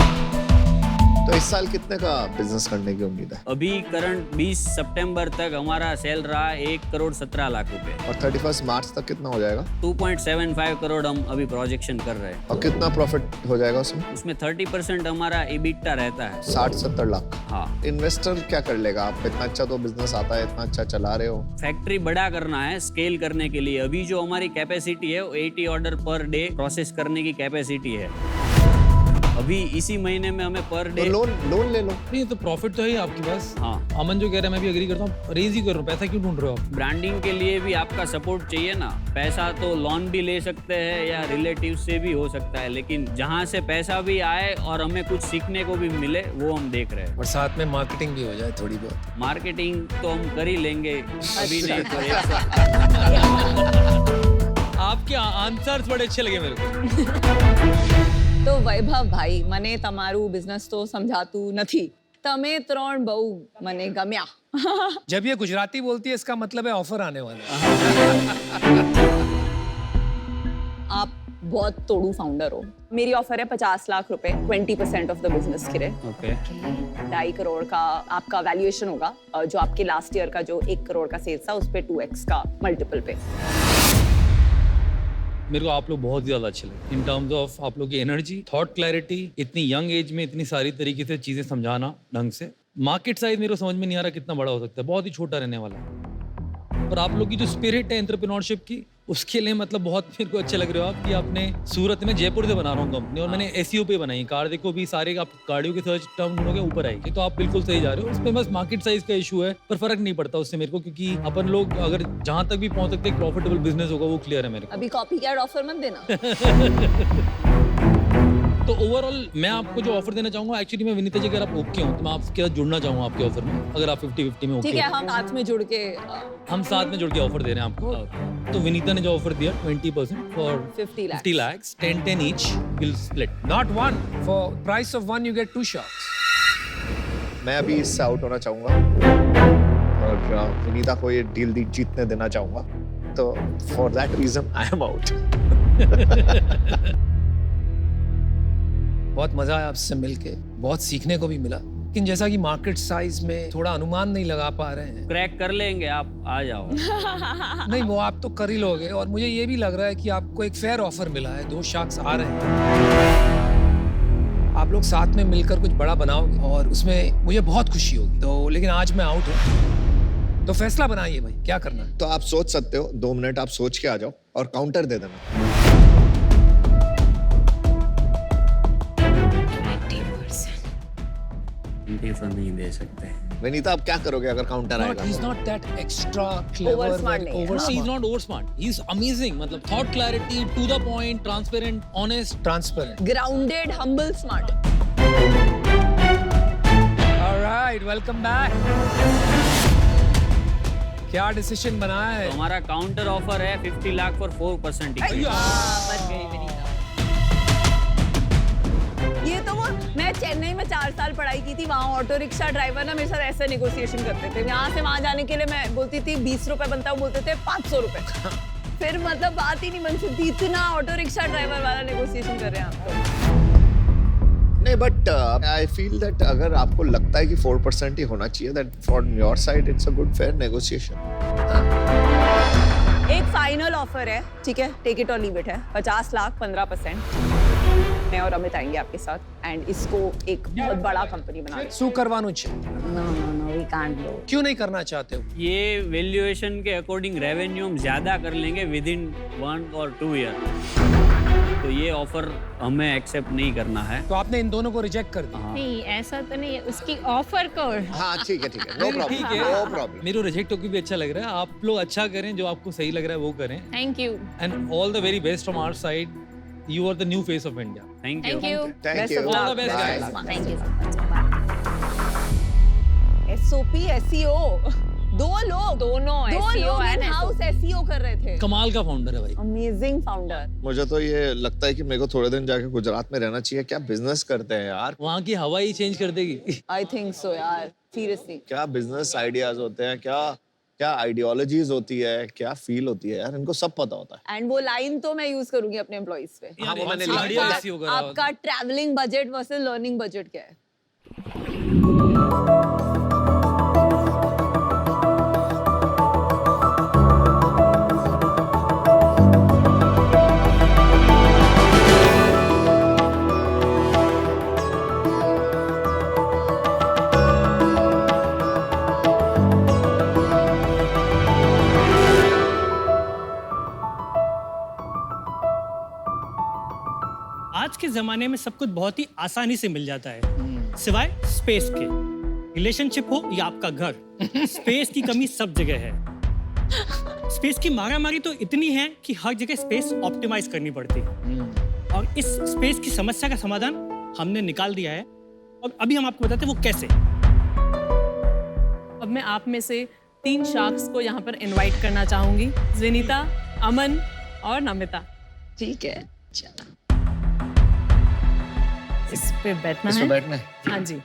Speaker 5: तो इस साल कितने का बिजनेस करने की उम्मीद है?
Speaker 10: अभी करंट 20 सितंबर तक हमारा सेल रहा 1,17,00,000 रुपए,
Speaker 5: और 31 मार्च तक कितना हो जाएगा?
Speaker 10: 2.75 करोड़ हम अभी प्रोजेक्शन कर रहे हैं।
Speaker 5: और कितना प्रॉफिट हो जाएगा उसमें?
Speaker 10: उसमें 30% हमारा EBITDA रहता है।
Speaker 5: 60-70 लाख।
Speaker 10: हाँ।
Speaker 5: इन्वेस्टर क्या कर लेगा? आप इतना अच्छा तो बिजनेस आता है, इतना अच्छा चला रहे हो।
Speaker 10: फैक्ट्री बड़ा करना है स्केल करने के लिए। अभी जो हमारी कैपेसिटी है वो 80 ऑर्डर पर डे प्रोसेस करने की कैपेसिटी है। अभी इसी महीने में हमें पर डे
Speaker 5: तो लोन ले लो।
Speaker 7: नहीं तो प्रॉफिट तो है ही आपके पास।
Speaker 10: हाँ।
Speaker 7: अमन जो कह रहा है मैं भी एग्री करता हूँ, रेज ही कर रहा हूँ। पैसा क्यों ढूंढ रहे हो आप?
Speaker 10: ब्रांडिंग के लिए भी आपका सपोर्ट चाहिए ना। पैसा तो लोन भी ले सकते हैं या रिलेटिव से भी हो सकता है, लेकिन जहाँ से पैसा भी आए और हमें कुछ सीखने को भी मिले वो हम देख रहे हैं।
Speaker 3: और साथ में मार्केटिंग भी हो जाए थोड़ी बहुत।
Speaker 10: मार्केटिंग तो हम कर ही लेंगे, अभी नहीं तो
Speaker 7: आपके आंसर्स बड़े अच्छे लगे मेरे को।
Speaker 6: तो वैभव भाई, મને તમારું બિઝનેસ તો સમજાતું નથી, તમે ત્રણ બહુ મને ગમ્યા.
Speaker 3: जब ये गुजराती बोलती है इसका मतलब है ऑफर आने वाला है.
Speaker 6: आप बहुत तोड़ू फाउंडर हो. मेरी ऑफर है 50 लाख रुपए 20% ऑफ द बिजनेस के लिए.
Speaker 10: ओके
Speaker 6: 2.5 करोड़ का आपका वैल्यूएशन होगा, जो आपके लास्ट ईयर का जो 1 करोड़ का सेल्स था उस पे 2x का मल्टीपल पे.
Speaker 7: मेरे को आप लोग बहुत ज्यादा अच्छे लगे इन टर्म्स ऑफ आप लोग की एनर्जी, थॉट क्लैरिटी, इतनी यंग एज में इतनी सारी तरीके से चीजें समझाना ढंग से. मार्केट साइज मेरे को समझ में नहीं आ रहा कितना बड़ा हो सकता है, बहुत ही छोटा रहने वाला है. पर आप लोग की जो स्पिरिट है एंटरप्रेन्योरशिप की, उसके लिए मतलब बहुत मेरे को अच्छे लग रहे हो आप कि आपने सूरत में जयपुर से बना रहा हूँ कंपनी और मैंने एसईओ पे बनाई. कार देखो भी सारे आप गाड़ियों के सर्च टर्म ढूंढोगे ऊपर आएगी, तो आप बिल्कुल सही जा रहे हो. उसमें बस मार्केट साइज का इशू है, पर फर्क नहीं पड़ता उससे मेरे को, क्योंकि अपन लोग अगर जहां तक भी पहुंच सकते हैं प्रॉफिटेबल बिजनेस होगा वो क्लियर है मेरे को.
Speaker 6: अभी कॉपी कैट ऑफर मत देना.
Speaker 7: तो ओवरऑल मैं आपको जो ऑफर देना चाहूंगा, एक्चुअली मैं विनीता जी अगर आप ओके हो तो मैं आपके साथ जुड़ना चाहूंगा आपके ऑफर में, अगर आप 50-50 में ओके.
Speaker 6: ठीक है, हम साथ में जुड़ के
Speaker 7: हम साथ में जुड़ के ऑफर दे रहे हैं आपको. तो विनीता ने जो ऑफर दिया 20% for 50 lakhs 10 each will split.
Speaker 3: Not one. For price of one you get 2 shots.
Speaker 5: मैं अभी इससे आउट होना चाहूंगा और विनीता को ये डील जीतने देना चाहूंगा. तो for that reason I am out.
Speaker 3: बहुत मजा आया आपसे मिलके, बहुत सीखने को भी मिला. लेकिन जैसा कि मार्केट साइज में थोड़ा अनुमान नहीं लगा पा रहे हैं.
Speaker 10: क्रैक कर लेंगे, आप आ जाओ.
Speaker 3: नहीं, वो आप तो कर ही लोगे. और मुझे ये भी लग रहा है कि आपको एक फेयर ऑफर मिला है, 2 शार्क्स आ रहे हैं, आप लोग साथ में मिलकर कुछ बड़ा बनाओगे और उसमें मुझे बहुत खुशी होगी. तो लेकिन आज मैं आउट हूँ, तो फैसला बनाइए भाई, क्या करना है.
Speaker 5: तो आप सोच सकते हो, 2 मिनट आप सोच के आ जाओ और काउंटर दे देना.
Speaker 10: 20% नहीं दे सकते.
Speaker 5: विनीता आप क्या करोगे अगर काउंटर आएगा?
Speaker 3: He's not that extra clever.
Speaker 6: Over smart नहीं है.
Speaker 7: No, he's not over smart. He's amazing. मतलब thought clarity, to the point, transparent, honest.
Speaker 3: Transparent.
Speaker 6: Grounded, humble, smart.
Speaker 3: All right, welcome back. क्या डिसीजन बनाया है?
Speaker 10: तो हमारा counter offer है 50 lakh for 4%
Speaker 6: बच गई विनीता. ये तो वो मैं चेन्नई में 4 साल पढ़ाई की थी, वहाँ ऑटो रिक्शा ड्राइवर ना मेरे साथ ऐसे नेगोशिएशन करते थे. यहाँ से वहाँ जाने के लिए मैं बोलती थी 20 रुपए बनता है, वो बोलते थे 500 रुपए. फिर मतलब बात ही नहीं बन सकती, इतना ऑटो रिक्शा ड्राइवर वाला नेगोशिएशन कर रहे हैं आप तो.
Speaker 5: नहीं, बट आई फील दैट अगर आपको लगता है कि 4% ही होना चाहिए, that from your side it's a good fair negotiation.
Speaker 6: एक फाइनल ऑफर है, ठीक है, टेक इट और लीव इट है. 50 लाख 15%. मैं और अमित आएंगे आपके साथ एंड इसको एक बहुत बड़ा कंपनी बना देंगे.
Speaker 3: શું કરવાનું છે?
Speaker 9: No, we can't do.
Speaker 3: क्यों नहीं करना चाहते हो?
Speaker 10: ये वैल्यूएशन के अकॉर्डिंग रेवेन्यू हम ज्यादा कर लेंगे विद इन 1 or 2 ईयर. तो ये ऑफर हमें एक्सेप्ट नहीं करना है.
Speaker 3: तो आपने इन दोनों को रिजेक्ट कर दिया.
Speaker 8: नहीं ऐसा तो नहीं है, उसकी ऑफर को.
Speaker 5: हाँ ठीक है, नो प्रॉब्लम.
Speaker 7: ठीक है,
Speaker 5: नो प्रॉब्लम.
Speaker 7: मेरे को रिजेक्ट होकर भी अच्छा लग रहा है. आप लोग अच्छा करें, जो आपको सही लग रहा है वो करें.
Speaker 8: Thank you.
Speaker 7: And all the very best from our side. You are the new face of India.
Speaker 10: Thank you.
Speaker 8: Thank you.
Speaker 5: Thank
Speaker 6: Best
Speaker 5: you.
Speaker 6: of luck.
Speaker 7: All the best,
Speaker 5: Bye.
Speaker 7: guys.
Speaker 9: Thank you so much.
Speaker 6: SOP SEO, 2 लोग
Speaker 8: दोनों
Speaker 6: दो
Speaker 8: SEO
Speaker 6: लोग
Speaker 8: and
Speaker 6: in house
Speaker 8: SEO.
Speaker 6: SEO कर रहे थे.
Speaker 7: कमाल का founder है भाई.
Speaker 6: Amazing founder.
Speaker 5: मुझे तो ये लगता है कि मेरे को थोड़े दिन जाके गुजरात में रहना चाहिए. क्या बिजनेस करते हैं यार,
Speaker 7: वहाँ की हवा ही चेंज कर देगी.
Speaker 6: आई थिंक सो यार, सीरियसली.
Speaker 5: क्या बिजनेस आइडियाज होते हैं, क्या क्या आइडियोलॉजीज होती है, क्या फील होती है यार, इनको सब पता होता है.
Speaker 6: एंड वो लाइन तो मैं यूज करूंगी अपने एम्प्लॉइज पे.
Speaker 7: यार,
Speaker 5: वो मैंने
Speaker 7: आपका-
Speaker 5: लिखा है.
Speaker 7: SEO करा हुआ
Speaker 6: आपका travelling budget versus learning budget क्या है?
Speaker 11: आज के ज़माने में सब कुछ बहुत ही आसानी से मिल जाता है, सिवाय स्पेस के. रिलेशनशिप हो या आपका घर, स्पेस की कमी सब जगह है. स्पेस की मारामारी तो इतनी है कि हर जगह स्पेस ऑप्टिमाइज करनी पड़ती है. और इस स्पेस की समस्या का समाधान हमने निकाल दिया है और अभी हम आपको बताते हैं वो कैसे.
Speaker 1: अब मैं आप में से 3 शार्क्स को यहाँ पर इनवाइट करना चाहूंगी. विनीता, अमन और नमिता.
Speaker 6: ठीक है, चलो.
Speaker 1: इस पे बैठना
Speaker 5: इस पे
Speaker 1: है.
Speaker 5: बैठना है.
Speaker 1: हाँ जी.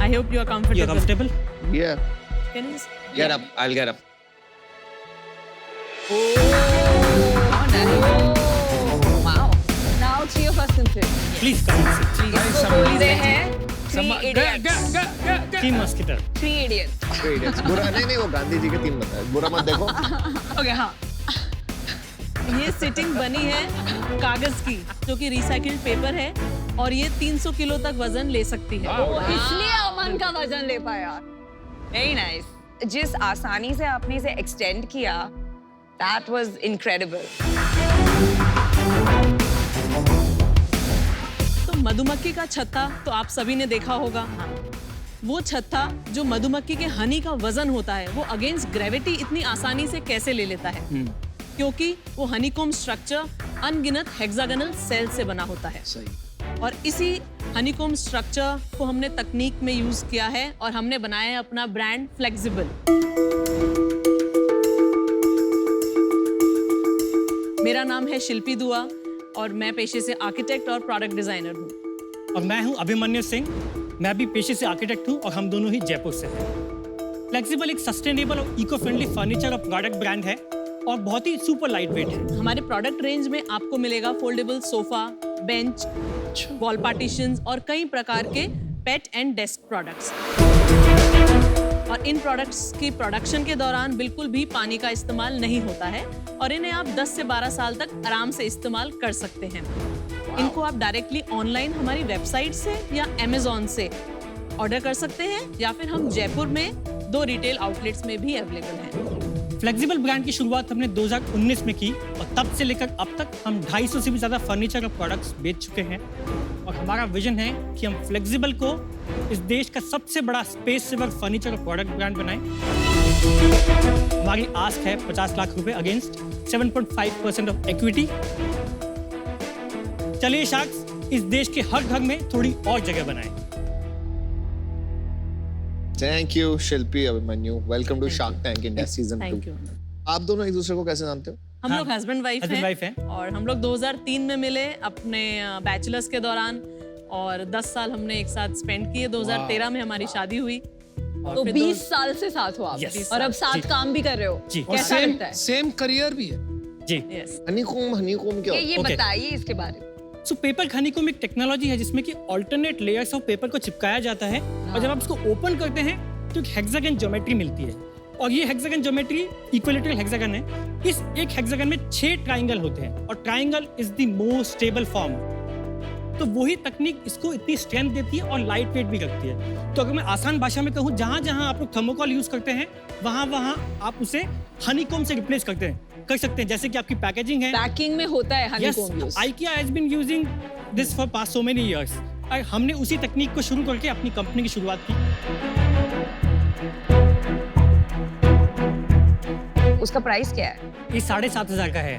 Speaker 12: I hope you are comfortable.
Speaker 11: You're comfortable?
Speaker 5: Yeah.
Speaker 12: Can you just...
Speaker 5: Get up. I'll get up.
Speaker 6: Wow. Now 3 of us can sit.
Speaker 11: Please come and sit.
Speaker 6: इसको बोलते हैं Three Idiots.
Speaker 11: Three Musketeers.
Speaker 6: Three Idiots.
Speaker 5: Three Idiots. बुरा नहीं वो गांधी जी के 3 बताए, बुरा मत देखो।
Speaker 12: Okay, हाँ। ये सिटिंग बनी है कागज की जो कि रिसाइकिल्ड पेपर है और ये 300 किलो तक वजन ले सकती है।
Speaker 6: इसलिए अमन का वजन ले पाया।
Speaker 4: Very nice. जिस आसानी से आपने इसे एक्सटेंड किया, that was incredible.
Speaker 12: तो मधुमक्खी का छत्ता तो आप सभी ने देखा होगा। वो छत्ता जो मधुमक्खी के हनी का वजन होता है, वो अगेंस्ट ग्रेविटी इतनी आसानी से कैसे ले लेता है? क्योंकि वो हनीकॉम्ब स्ट्रक्चर अनगिनत हेक्सागोनल सेल से बना होता है।
Speaker 3: सही।
Speaker 12: और इसी हनीकॉम्ब स्ट्रक्चर को हमने तकनीक में यूज किया है और हमने बनाया है अपना ब्रांड फ्लेक्सिबल। मेरा नाम है शिल्पी दुआ और मैं पेशे से आर्किटेक्ट और प्रोडक्ट डिजाइनर हूँ।
Speaker 11: और मैं हूँ अभिमन्यु सिंह, मैं भी पेशे से आर्किटेक्ट हूँ और हम दोनों ही जयपुर से हैं। फ्लेक्सिबल एक सस्टेनेबल और इको फ्रेंडली फर्नीचर और प्रोडक्ट ब्रांड है और बहुत ही सुपर लाइट वेट है।
Speaker 12: हमारे प्रोडक्ट रेंज में आपको मिलेगा foldable sofa, bench, wall partitions और कई प्रकार के पेट एंड डेस्क प्रोडक्ट्स। और इन प्रोडक्ट्स की प्रोडक्शन के दौरान बिल्कुल भी पानी का इस्तेमाल नहीं होता है और इन्हें आप 10 से 12 साल तक आराम से इस्तेमाल कर सकते हैं। इनको आप डायरेक्टली ऑनलाइन हमारी वेबसाइट से या अमेज़ॉन से ऑर्डर कर सकते हैं या फिर हम जयपुर में 2 रिटेल आउटलेट्स में भी अवेलेबल हैं।
Speaker 11: फ्लेक्सिबल ब्रांड की शुरुआत हमने 2019 में की और तब से लेकर अब तक हम 250 से भी ज़्यादा फर्नीचर और प्रोडक्ट्स बेच चुके हैं। और हमारा विजन है कि हम फ्लेक्सिबल को इस देश का सबसे बड़ा स्पेस सेवर फर्नीचर और प्रोडक्ट ब्रांड बनाएं। हमारी आस्क है 50 लाख रुपए अगेंस्ट 7.5% ऑफ इक्विटी। चलिए शार्क्स, इस देश के हर घर में थोड़ी और जगह बनाएं।
Speaker 5: Thank you, Shilpi, Abhimanyu. Welcome to Shark Tank India Season 2.
Speaker 12: Thank you.
Speaker 5: आप दोनों एक दूसरे को कैसे जानते हो?
Speaker 12: हम लोग हस्बैंड वाइफ
Speaker 11: wife
Speaker 12: हैं और हम लोग 2003 में मिले अपने बैचलर्स के दौरान और 10 साल हमने एक साथ स्पेंड किए। 2013 में हमारी शादी हुई।
Speaker 6: तो 20 साल से साथ हो आप
Speaker 11: Yes.
Speaker 6: और अब साथ काम भी कर रहे हो।
Speaker 11: जी।
Speaker 6: कैसा लगता है?
Speaker 3: सेम करियर भी है।
Speaker 11: जी।
Speaker 12: यस।
Speaker 5: हनीकॉम्ब क्या होता
Speaker 4: ये
Speaker 11: Okay.
Speaker 4: बताइए इसके बारे में।
Speaker 11: सो पेपर हनीकॉम्ब एक टेक्नोलॉजी है जिसमें कि ऑल्टरनेट लेयर्स ऑफ पेपर को चिपकाया जाता है और जब आप इसको ओपन करते हैं तो एक हेक्सागन ज्योमेट्री मिलती है और ये हेक्सागन ज्योमेट्री इक्विलेटरल हेक्सागन है। इस एक हेक्सागन में 6 ट्रायंगल होते हैं और triangle is the most stable form. तो वही तकनीक इसको इतनी स्ट्रेंथ देती है और लाइट वेट भी रखती है। तो अगर मैं आसान भाषा में कहूँ, जहाँ जहाँ आप लोग थर्मोकॉल यूज करते हैं वहाँ आप उसे हनीकॉम्ब से रिप्लेस कर सकते हैं। जैसे कि आपकी पैकेजिंग है,
Speaker 6: पैकिंग में होता है
Speaker 11: yes,
Speaker 6: honeycomb use.
Speaker 11: IKEA has been using this for past so many years. और हमने उसी तकनीक को शुरू करके अपनी कंपनी की शुरुआत की।
Speaker 4: उसका प्राइस क्या है?
Speaker 11: ये 7,500 का है।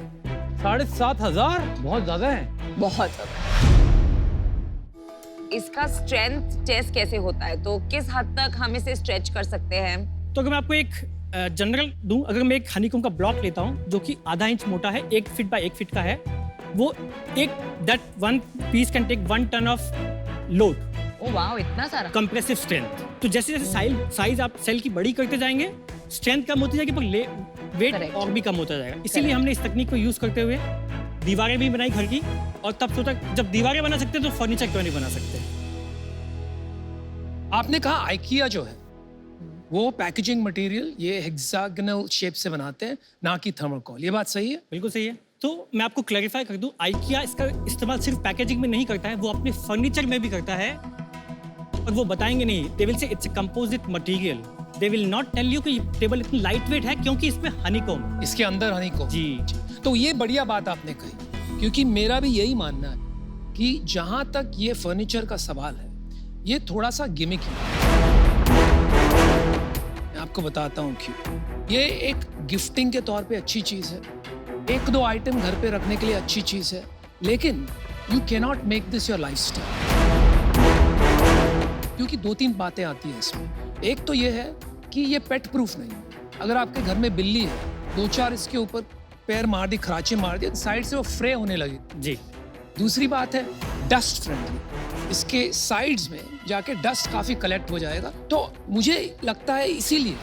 Speaker 7: 7,500 बहुत ज्यादा है।
Speaker 6: बहुत ज्यादा।
Speaker 4: इसका स्ट्रेंथ टेस्ट कैसे होता है? तो किस हद तक हम इसे स्ट्रेच कर सकते हैं?
Speaker 11: तो अगर मैं आपको एक जनरल दूं, अगर मैं एक हनीकॉम्ब का ब्लॉक लेता हूं जो कि आधा इंच मोटा है, 1 फीट बाय 1 फीट का है, वो that one piece can take 1 ton of load.
Speaker 4: Oh wow, इतना सारा।
Speaker 11: Compressive strength. तो जैसे जैसे साइज आप सेल की बड़ी करते जाएंगे, स्ट्रेंथ कम होती जाएगी पर वेट
Speaker 6: Correct.
Speaker 11: और भी कम होता जाएगा। इसीलिए हमने इस तकनीक को यूज करते हुए दीवारें भी बनाई घर की। और तब सोचा जब दीवारें बना सकते हैं तो फर्नीचर क्यों नहीं बना सकते।
Speaker 3: आपने कहा आइकिया जो है वो पैकेजिंग मटेरियल ये हेक्सागोनल शेप से बनाते हैं, ना कि थर्मोकॉल। ये बात सही है?
Speaker 11: बिल्कुल सही है। तो मैं आपको क्लैरिफाई कर दूं, IKEA इसका इस्तेमाल सिर्फ पैकेजिंग में नहीं करता है, वो अपने फर्नीचर में भी करता है। और वो बताएंगे नहीं, they will say it's a composite material. They will not tell you कि ये टेबल इतनी लाइट वेट है क्योंकि इसमें हनीकॉम्ब।
Speaker 3: इसके अंदर हनीकॉम्ब।
Speaker 11: जी।
Speaker 3: तो ये बढ़िया बात आपने कही, क्योंकि मेरा भी यही मानना है कि जहां तक ये फर्नीचर का सवाल है, ये थोड़ा सा गिमिक है। मैं आपको बताता हूँ क्यों। ये एक गिफ्टिंग के तौर पे अच्छी चीज है, 1-2 आइटम घर पे रखने के लिए अच्छी चीज है, लेकिन you can not make this your lifestyle. क्योंकि 2-3 बातें आती हैं इसमें। एक तो ये है कि ये पेट प्रूफ नहीं है। अगर आपके घर में बिल्ली है, 2-4 इसके ऊपर पैर मार दी, खराचे मार दिए, साइड से वो फ्रे होने लगे।
Speaker 11: जी।
Speaker 3: दूसरी बात है डस्ट फ्रेंडली। इसके साइड्स में जाके डस्ट काफी कलेक्ट हो जाएगा। तो मुझे लगता है इसीलिए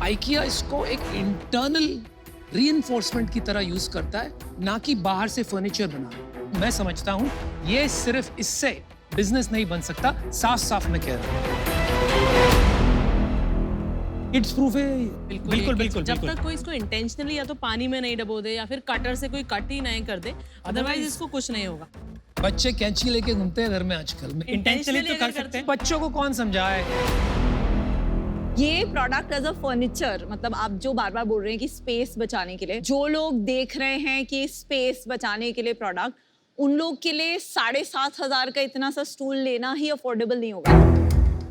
Speaker 3: आइकिया इसको एक इंटरनल रीइंफोर्समेंट की तरह यूज करता है, ना कि बाहर से फर्नीचर बना। मैं समझता हूँ ये सिर्फ इससे बिजनेस नहीं बन सकता, साफ साफ मैं कह रहा हूँ।
Speaker 7: इट्स प्रूफ है।
Speaker 11: बिल्कुल, बिल्कुल,
Speaker 12: जब
Speaker 11: बिल्कुल।
Speaker 12: तक कोई इसको इंटेंशनली या तो पानी में नहीं डबो दे या फिर कटर से कोई कट ही नहीं कर दे, अदरवाइज इसको कुछ नहीं होगा।
Speaker 3: बच्चे कैंची लेके घूमते हैं घर में आजकल में।
Speaker 11: इंटेंशनली तो कर
Speaker 12: अगर
Speaker 11: सकते हैं।
Speaker 3: बच्चों को कौन समझाए?
Speaker 6: ये प्रोडक्ट एज अ फर्नीचर, मतलब आप जो बार बार बोल रहे हैं कि स्पेस बचाने के लिए, जो लोग देख रहे हैं कि स्पेस बचाने के लिए प्रोडक्ट, उन लोग के लिए 7,500 का इतना सा स्टूल लेना ही अफोर्डेबल नहीं होगा।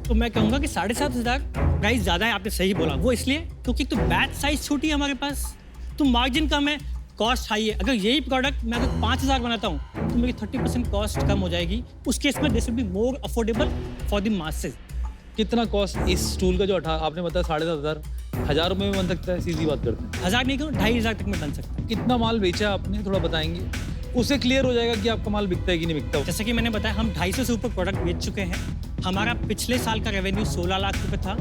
Speaker 11: तो मैं कहूँगा कि 7,500 प्राइस ज़्यादा है, आपने सही बोला। वो इसलिए क्योंकि तो बैच साइज छोटी है हमारे पास, तो मार्जिन कम है, कॉस्ट हाई है। अगर यही प्रोडक्ट मैं अगर 5,000 बनाता हूँ तो मेरी 30% कॉस्ट कम हो जाएगी। उस केस में this will be more affordable for the masses.
Speaker 7: कितना कॉस्ट इस स्टूल का जो आपने बताया 7,500, 1,000 रुपए में बन सकता है? सीधी बात करते हैं।
Speaker 11: 1,000 नहीं कहूँ, 2,500 तक में बन सकता है।
Speaker 7: कितना माल बेचा आपने, थोड़ा बताएंगे? उससे क्लियर हो जाएगा कि आपका माल बिकता है कि नहीं बिकता।
Speaker 11: जैसे कि मैंने बताया, हम 250 से ऊपर प्रोडक्ट बेच चुके हैं। हमारा पिछले साल का रेवेन्यू 16 लाख रुपए था।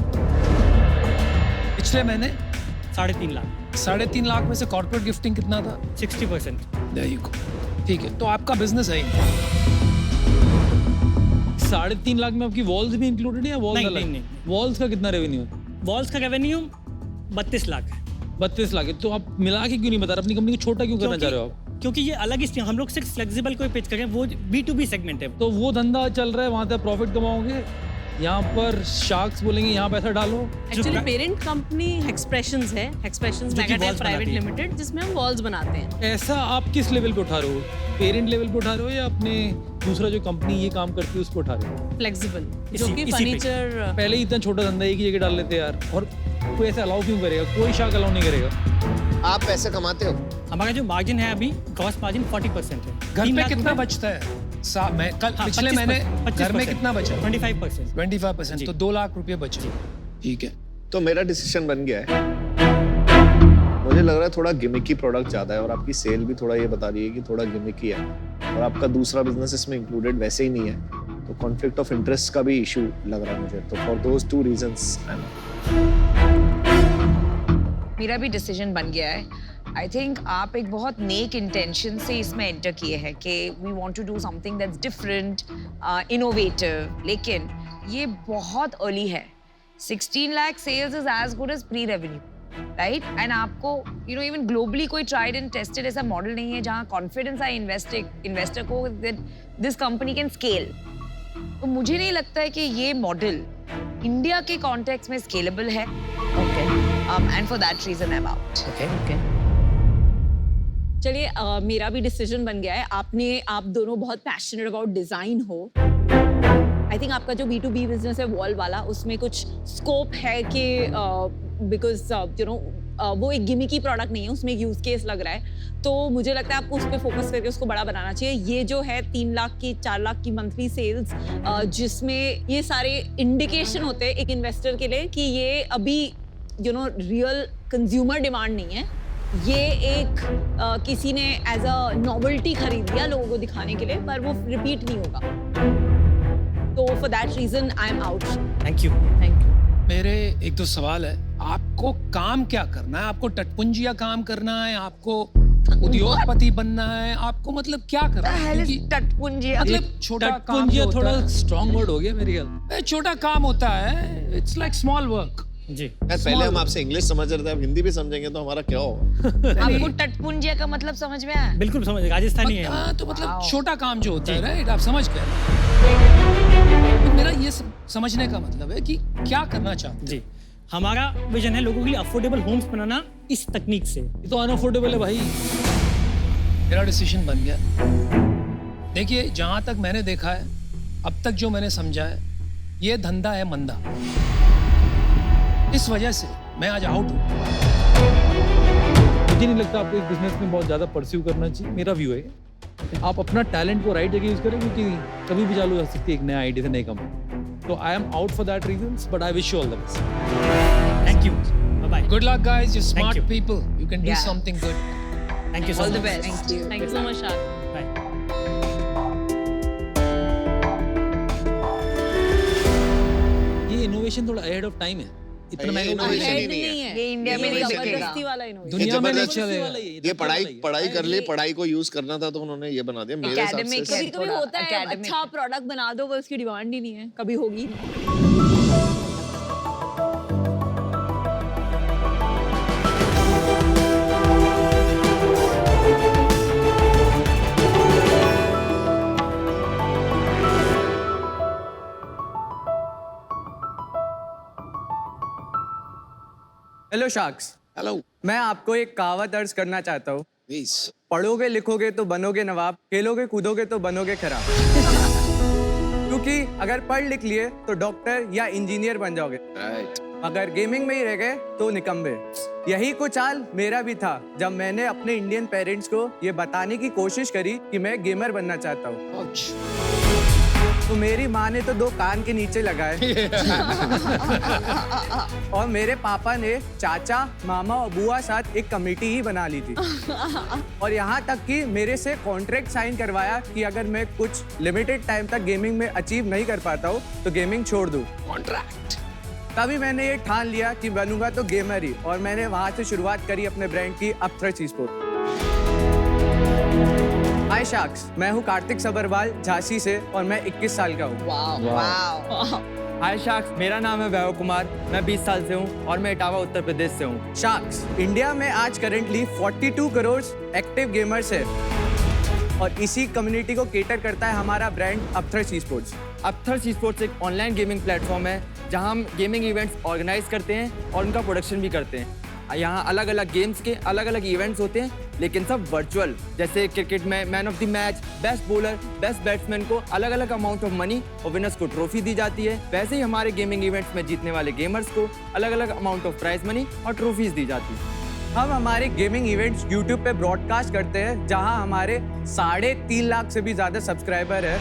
Speaker 3: पिछले महीने
Speaker 11: 3.5 लाख।
Speaker 3: 3.5 लाख में से कॉर्पोरेट गिफ्टिंग कितना था?
Speaker 11: 60%।
Speaker 3: There you go. ठीक है, तो आपका बिजनेस है ही।
Speaker 7: 3.5 लाख में आपकी वॉल्स भी इंक्लूडेड है या वॉल्स
Speaker 11: नहीं,
Speaker 7: अलग?
Speaker 11: नहीं।
Speaker 7: वॉल्स का कितना रेवेन्यू है?
Speaker 11: वॉल्स का रेवेन्यू 32 लाख है।
Speaker 7: 32 लाख है। तो आप मिला के क्यों नहीं बता रहे? अपनी कंपनी को छोटा क्यों करना चाह रहे हो आप?
Speaker 11: क्योंकि ये अलग ही हम लोग सिर्फ फ्लेक्सिबल को पिच करें, वो B2B सेगमेंट है।
Speaker 7: तो वो धंधा चल रहा है, वहां से प्रॉफिट कमाओगे। यहाँ पर शार्क्स बोलेंगे यहाँ पैसा डालो।
Speaker 12: एक्चुअली पेरेंट कंपनी एक्सप्रेशंस है, एक्सप्रेशंस
Speaker 11: जो कि
Speaker 12: मेगाटेक
Speaker 11: walls
Speaker 12: प्राइवेट
Speaker 11: बनाती है।
Speaker 12: लिमिटेड, जिसमें हम वॉल्स बनाते हैं।
Speaker 7: ऐसा आप किस लेवल पे उठा रहे हो? पेरेंट लेवल पे उठा रहे हो या अपने दूसरा जो कंपनी ये काम करती है उसको उठा रहे हो?
Speaker 12: फ्लेक्सिबल,
Speaker 11: इसी-
Speaker 12: जो कि
Speaker 11: इसी पे।
Speaker 12: फर्नीचर।
Speaker 7: पहले ही इतना छोटा धंधा एक ही जगह डाल लेते यार, और कोई ऐसा अलाउ क्यों करेगा? कोई शाख अलाउ नहीं करेगा।
Speaker 5: आप पैसे कमाते हो?
Speaker 11: हमारा जो मार्जिन है अभी, ग्रॉस मार्जिन 40% है।
Speaker 3: घर
Speaker 11: 3
Speaker 3: पे
Speaker 11: लाख
Speaker 3: कितना
Speaker 11: रुपए-
Speaker 3: बचता है? मैं कल
Speaker 11: हाँ,
Speaker 3: पिछले
Speaker 11: 25%,
Speaker 3: महीने घर में
Speaker 11: 25%,
Speaker 3: कितना बचा?
Speaker 11: 25%।
Speaker 3: 25%,
Speaker 11: जी।
Speaker 3: तो 2 लाख रुपए बचे। ठीक है।
Speaker 5: तो मेरा डिसीजन बन गया है। मुझे लग रहा है थोड़ा गिमिकी प्रोडक्ट ज्यादा है और आपकी सेल भी थोड़ा ये बता रही है कि थोड़ा गिमिकी है, और आपका दूसरा बिजनेस इसमें इंक्लूडेड वैसे ही नहीं है, तो कॉन्फ्लिक्ट ऑफ इंटरेस्ट का भी इशू लग रहा है मुझे। तो फॉर दोज 2 रीजंस
Speaker 4: मेरा भी डिसीजन बन गया है। आई थिंक आप एक बहुत नेक इंटेंशन से इसमें एंटर किए हैं कि we want to do something that's different, innovative, लेकिन ये बहुत अर्ली है। 16 lakh sales is as good as pre revenue, right? And आपको इवन ग्लोबली कोई ट्राइड एंड टेस्टेड ऐसा मॉडल नहीं है जहाँ कॉन्फिडेंस आए इन्वेस्टर को that this company can scale. तो मुझे नहीं लगता है कि ये मॉडल इंडिया के कॉन्टेक्स्ट में स्केलेबल है। And for that reason I am out.
Speaker 6: चलिए, मेरा भी डिसीजन बन गया है। आप दोनों बहुत पैशनेट अबाउट डिजाइन हो। आई थिंक आपका जो B2B बिजनेस है वॉल वाला, उसमें कुछ स्कोप है कि बिकॉज वो एक गिमिकी प्रोडक्ट नहीं है, उसमें एक यूज केस लग रहा है। तो मुझे लगता है आपको उस पर फोकस करके उसको बड़ा बनाना चाहिए। ये जो है 3 लाख की 4 लाख की मंथली सेल्स, जिसमें ये सारे इंडिकेशन होते हैं एक इन्वेस्टर के लिए कि ये अभी रियल कंज्यूमर डिमांड नहीं है। ये एक किसी ने एज अ नॉवेल्टी खरीद लिया लोगों को दिखाने के लिए, पर वो रिपीट नहीं होगा। तो for that reason I am out.
Speaker 11: Thank you.
Speaker 3: मेरे एक दो सवाल है। आपको काम क्या करना है? आपको टटपुंजिया काम करना है? आपको उद्योगपति बनना है? आपको मतलब क्या करना है? क्योंकि
Speaker 4: टटपुंजिया
Speaker 3: मतलब छोटा काम
Speaker 7: टटपुंजिया
Speaker 3: जो होता
Speaker 7: थोड़ा
Speaker 3: है,
Speaker 7: स्ट्रॉन्ग वर्ड हो गया मेरे ख्याल।
Speaker 3: छोटा काम होता है। It's like small work.
Speaker 11: जी।
Speaker 5: पहले हम आपसे इंग्लिश समझ रहे थे, अब हिंदी भी समझेंगे तो हमारा क्या होगा?
Speaker 4: आपको टटपुंजिया का मतलब समझ में आया?
Speaker 11: बिल्कुल समझ, राजस्थानी है।
Speaker 3: हाँ, तो मतलब
Speaker 4: Wow.
Speaker 3: छोटा काम जो होता है, राइट? आप समझ गए। तो मेरा ये समझने का मतलब है कि क्या करना चाहते हैं।
Speaker 11: जी, हमारा विजन है लोगों के लिए अफोर्डेबल होम्स बनाना इस तकनीक से।
Speaker 7: ये तो अनअफोर्डेबल है भाई।
Speaker 3: मेरा डिसीजन बन गया। देखिए, जहां तक मैंने देखा है, अब तक जो मैंने समझा है, ये धंधा है मंदा। इस वजह से मैं आज आउट हूँ।
Speaker 7: मुझे नहीं लगता आपको इस बिजनेस में बहुत ज्यादा परस्यू करना चाहिए। मेरा व्यू है आप अपना टैलेंट को राइट जगह यूज करें, क्योंकि कभी भी चालू हो सकती है एक नया आइडिया से नई कंपनी। तो I am out for that reasons, but I wish you all the best.
Speaker 11: Thank you, bye bye.
Speaker 3: Good luck, guys. You're smart
Speaker 11: you.
Speaker 3: people. You can do
Speaker 4: Yeah.
Speaker 3: something good.
Speaker 11: Thank you so
Speaker 4: All the
Speaker 11: much.
Speaker 4: best.
Speaker 6: Thank you.
Speaker 12: Thank you so much, Shah.
Speaker 11: Bye.
Speaker 7: Innovation थोड़ा ahead of time है। इतना महंगा innovation
Speaker 6: Head
Speaker 7: नहीं है।
Speaker 6: नहीं है,
Speaker 4: ये India में नहीं चलेगा।
Speaker 6: जबरदस्ती वाला innovation।
Speaker 7: दुनिया में नहीं
Speaker 5: जबरदस्ती
Speaker 7: चलेगा।
Speaker 5: ये पढ़ाई कर ली, पढ़ाई को यूज करना था तो उन्होंने ये बना दिया। मेरे हिसाब
Speaker 4: Academic
Speaker 5: से
Speaker 4: है।
Speaker 6: कभी-कभी
Speaker 4: थोड़ा
Speaker 6: होता है
Speaker 4: academic
Speaker 6: अच्छा
Speaker 4: है।
Speaker 6: प्रोडक्ट बना दो वो उसकी डिमांड ही नहीं है, कभी होगी।
Speaker 13: Hello sharks.
Speaker 5: हेलो
Speaker 13: मैं आपको एक कहावत अर्ज करना चाहता हूँ।
Speaker 5: प्लीज।
Speaker 13: पढ़ोगे लिखोगे तो बनोगे नवाब, खेलोगे कूदोगे तो बनोगे खराब। क्योंकि अगर पढ़ लिख लिए तो डॉक्टर या इंजीनियर बन जाओगे,
Speaker 5: राइट।
Speaker 13: अगर गेमिंग में ही रह गए तो निकम्बे। यही कुछ हाल मेरा भी था जब मैंने अपने इंडियन पेरेंट्स को ये बताने की कोशिश करी कि मैं गेमर बनना चाहता हूँ। तो मेरी माँ ने तो 2 कान के नीचे लगाए और मेरे पापा ने चाचा मामा और बुआ साथ एक कमेटी ही बना ली थी और यहाँ तक कि मेरे से कॉन्ट्रैक्ट साइन करवाया कि अगर मैं कुछ लिमिटेड टाइम तक गेमिंग में अचीव नहीं कर पाता हूँ तो गेमिंग छोड़ दूँ।
Speaker 5: कॉन्ट्रैक्ट।
Speaker 13: तभी मैंने ये ठान लिया कि बनूंगा तो गेमर ही, और मैंने वहाँ से शुरुआत करी अपने ब्रांड की अपथ्रस्ट ई-स्पोर्ट्स। हाय शार्क्स, मैं हूँ कार्तिक सबरवाल झांसी से और मैं 21 साल का हूँ।
Speaker 4: वाओ।
Speaker 14: हाय शार्क्स, मेरा नाम है वैभव कुमार, मैं 20 साल से हूँ और मैं इटावा उत्तर प्रदेश से हूँ।
Speaker 13: शार्क्स, इंडिया में आज करेंटली 42 करोड़ एक्टिव गेमर्स है और इसी कम्युनिटी को केटर करता है हमारा brand upthrust esports.
Speaker 14: Upthrust esports एक ऑनलाइन गेमिंग प्लेटफॉर्म है जहाँ हम गेमिंग इवेंट्स ऑर्गेनाइज करते हैं और उनका प्रोडक्शन भी करते हैं। यहाँ अलग अलग गेम्स के अलग अलग इवेंट्स होते हैं, लेकिन सब वर्चुअल। जैसे क्रिकेट में man of the match, best bowler, best batsman को अलग अलग अमाउंट ऑफ मनी और विनर्स को ट्रॉफी दी जाती है। वैसे ही हमारे गेमिंग इवेंट्स में जीतने वाले गेमर्स को अलग अलग अमाउंट ऑफ प्राइज मनी और ट्रॉफीज दी जाती है।
Speaker 13: हम हमारे गेमिंग इवेंट्स YouTube पे ब्रॉडकास्ट करते हैं जहां हमारे 3.5 लाख से भी ज़्यादा सब्सक्राइबर है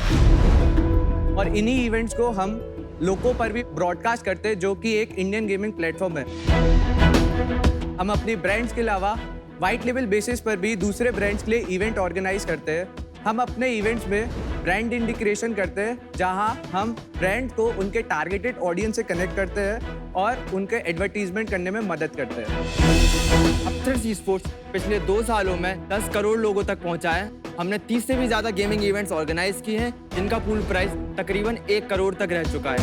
Speaker 13: और इन्हीं इवेंट्स को हम लोको पर भी ब्रॉडकास्ट करते हैं जो कि एक इंडियन गेमिंग प्लेटफॉर्म है। हम अपनी ब्रांड्स के अलावा वाइट लेवल बेसिस पर भी दूसरे ब्रांड्स के लिए इवेंट ऑर्गेनाइज करते हैं। हम अपने इवेंट्स में ब्रांड इंडिकेशन करते हैं जहां हम ब्रांड को उनके टारगेटेड ऑडियंस से कनेक्ट करते हैं और उनके एडवर्टीजमेंट करने में मदद करते हैं।
Speaker 14: अपथ्रस्ट ई-स्पोर्ट्स पिछले 2 सालों में 10 करोड़ लोगों तक पहुंचा है। हमने 30 से भी ज़्यादा गेमिंग इवेंट्स ऑर्गेनाइज किए हैं जिनका पूल प्राइस तकरीबन 1 करोड़ तक रह चुका है।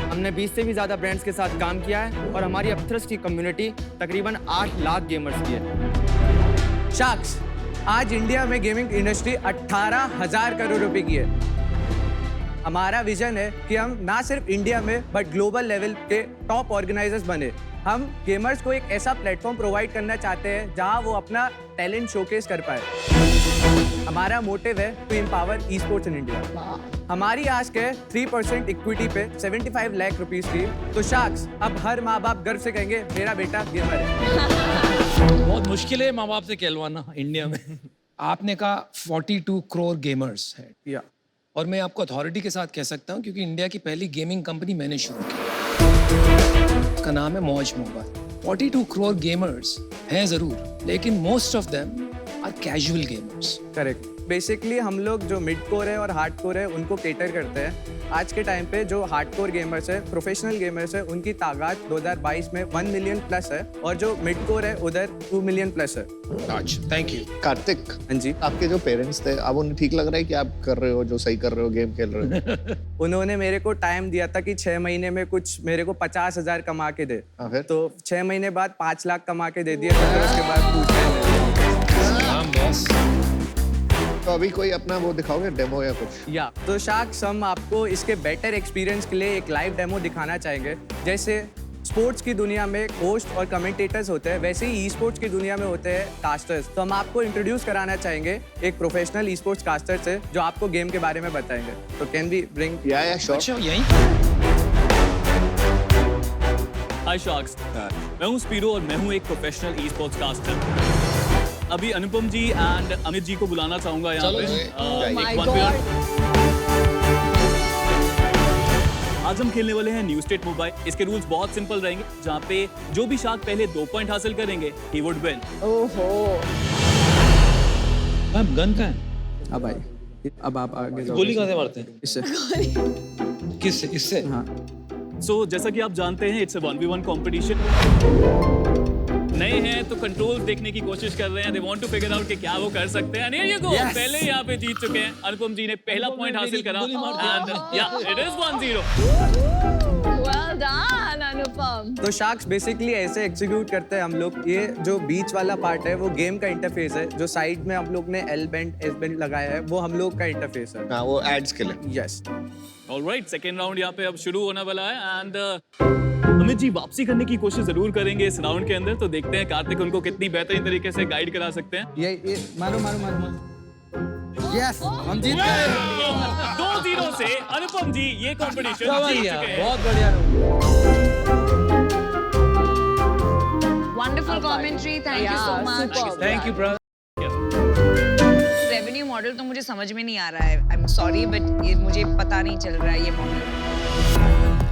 Speaker 14: हमने 20 से भी ज़्यादा ब्रांड्स के साथ काम किया है और हमारी अपथ्रस्ट की कम्युनिटी तकरीबन 8 लाख गेमर्स की है।
Speaker 13: शार्क्स, आज इंडिया में गेमिंग इंडस्ट्री 18,000 करोड़ रुपए की है। हमारा विजन है कि हम ना सिर्फ इंडिया में बट ग्लोबल लेवल के टॉप ऑर्गेनाइजर्स बने। हम गेमर्स को एक ऐसा प्लेटफॉर्म प्रोवाइड करना चाहते हैं जहां वो अपना टैलेंट शोकेस कर पाए। हमारा मोटिव है to empower esports in India. हमारी आस्क है 3% इक्विटी पे 75 लाख रुपीस की। तो शार्क्स, अब हर माँ बाप गर्व से कहेंगे मेरा बेटा गेमर है।
Speaker 7: बहुत मुश्किल है माँ बाप से कहलवाना इंडिया में।
Speaker 3: आपने कहा 42 करोड़ गेमर्स है
Speaker 13: या
Speaker 3: और मैं आपको अथॉरिटी के साथ कह सकता हूँ क्योंकि इंडिया की पहली गेमिंग कंपनी मैंने शुरू की, उसका नाम है मौज मोबाइल। 42 करोड़ गेमर्स हैं जरूर, लेकिन most of them are casual gamers.
Speaker 13: Correct. Basically हम लोग जो मिड कोर है और हार्ड कोर है उनको केटर करते हैं। आज के टाइम पे जो हार्ड कोर गेमर्स है, प्रोफेशनल गेमर्स है, उनकी तादाद 2022 में 1 मिलियन प्लस है और जो मिड कोर है उधर 2 मिलियन प्लस है।
Speaker 3: Thank you.
Speaker 5: कार्तिक,
Speaker 13: हाँ जी।
Speaker 5: आपके जो पेरेंट्स थे, अब उन्हें ठीक लग रहा है कि आप कर रहे हो जो सही कर रहे हो, गेम खेल रहे हो?
Speaker 13: उन्होंने मेरे को टाइम दिया था कि 6 महीने में कुछ मेरे को 50,000 कमा के दे।
Speaker 5: फिर?
Speaker 13: तो 6 महीने बाद 5 लाख कमा के दे दिए, तो फिर उसके बाद पूछा
Speaker 5: तो अभी कोई अपना वो दिखाओगे डेमो या कुछ?
Speaker 13: या तो शार्क्स, हम आपको इसके बेटर एक्सपीरियंस के लिए एक लाइव डेमो दिखाना चाहेंगे। जैसे स्पोर्ट्स की दुनिया में होस्ट और कमेंटेटर्स होते हैं, वैसे ही ई स्पोर्ट्स की दुनिया में होते हैं कास्टर्स। तो हम आपको इंट्रोड्यूस कराना चाहेंगे एक प्रोफेशनल ई स्पोर्ट्स कास्टर से जो आपको गेम के बारे में बताएंगे। तो कैन वी ब्रिंग?
Speaker 5: या श्योर।
Speaker 3: अच्छा, यहीं
Speaker 15: हाय शार्क्स, मैं हूं स्पीरो और मैं हूं एक प्रोफेशनल ई स्पोर्ट्स कास्टर। अभी अनुपम जी एंड अमित जी को बुलाना चाहूंगा यहाँ पे। आज हम खेलने वाले हैं न्यू स्टेट मोबाइल। इसके रूल्स बहुत सिंपल रहेंगे, जहाँ पे जो भी शार्क पहले 2 पॉइंट हासिल करेंगे ही वुड विन।
Speaker 6: ओहो,
Speaker 7: अब गन का है?
Speaker 13: अब आइए, अब आप आगे जाओ।
Speaker 7: गोली कहाँ से मारते हैं?
Speaker 13: इससे।
Speaker 7: किससे? इससे?
Speaker 13: हाँ।
Speaker 15: सो जैसा कि आप जानते हैं इट्स अ 1v1 कंपटीशन। नए हैं तो कंट्रोल्स देखने की कोशिश कर रहे हैं, they want to figure out कि क्या वो कर सकते हैं। ये को पहले ही यहाँ पे जीत चुके हैं। अनुपम जी ने पहला पॉइंट हासिल करा एंड या इट इज 1-0।
Speaker 6: Well done, अनुपम।
Speaker 13: तो शार्क्स बेसिकली ऐसे एग्जीक्यूट करते हैं हम लोग। ये जो बीच वाला पार्ट है वो गेम का इंटरफेस है, जो साइड में हम लोग ने एल बेंड एस बेंड लगाया है वो हम लोग का इंटरफेस है।
Speaker 5: हाँ, वो एड्स के लिए।
Speaker 13: यस।
Speaker 15: ऑलराइट, सेकंड राउंड यहाँ पे अब शुरू होने वाला है एंड अमित जी वापसी करने की कोशिश जरूर करेंगे इस राउंड के अंदर। तो देखते हैं कार्तिक उनको कितनी बेहतरीन तरीके से गाइड करा सकते हैं।
Speaker 13: ये मारो मारो मारो मारो। यस, हम जीत गए।
Speaker 15: 2-0 से अनुपम जी ये कंपटीशन जीत चुके हैं।
Speaker 7: बहुत बढ़िया।
Speaker 4: Wonderful commentary, thank you so much.
Speaker 7: Thank you brother.
Speaker 4: Revenue model तो मुझे समझ में नहीं आ रहा है, आई एम सॉरी बट ये मुझे पता नहीं चल रहा है ये मॉडल।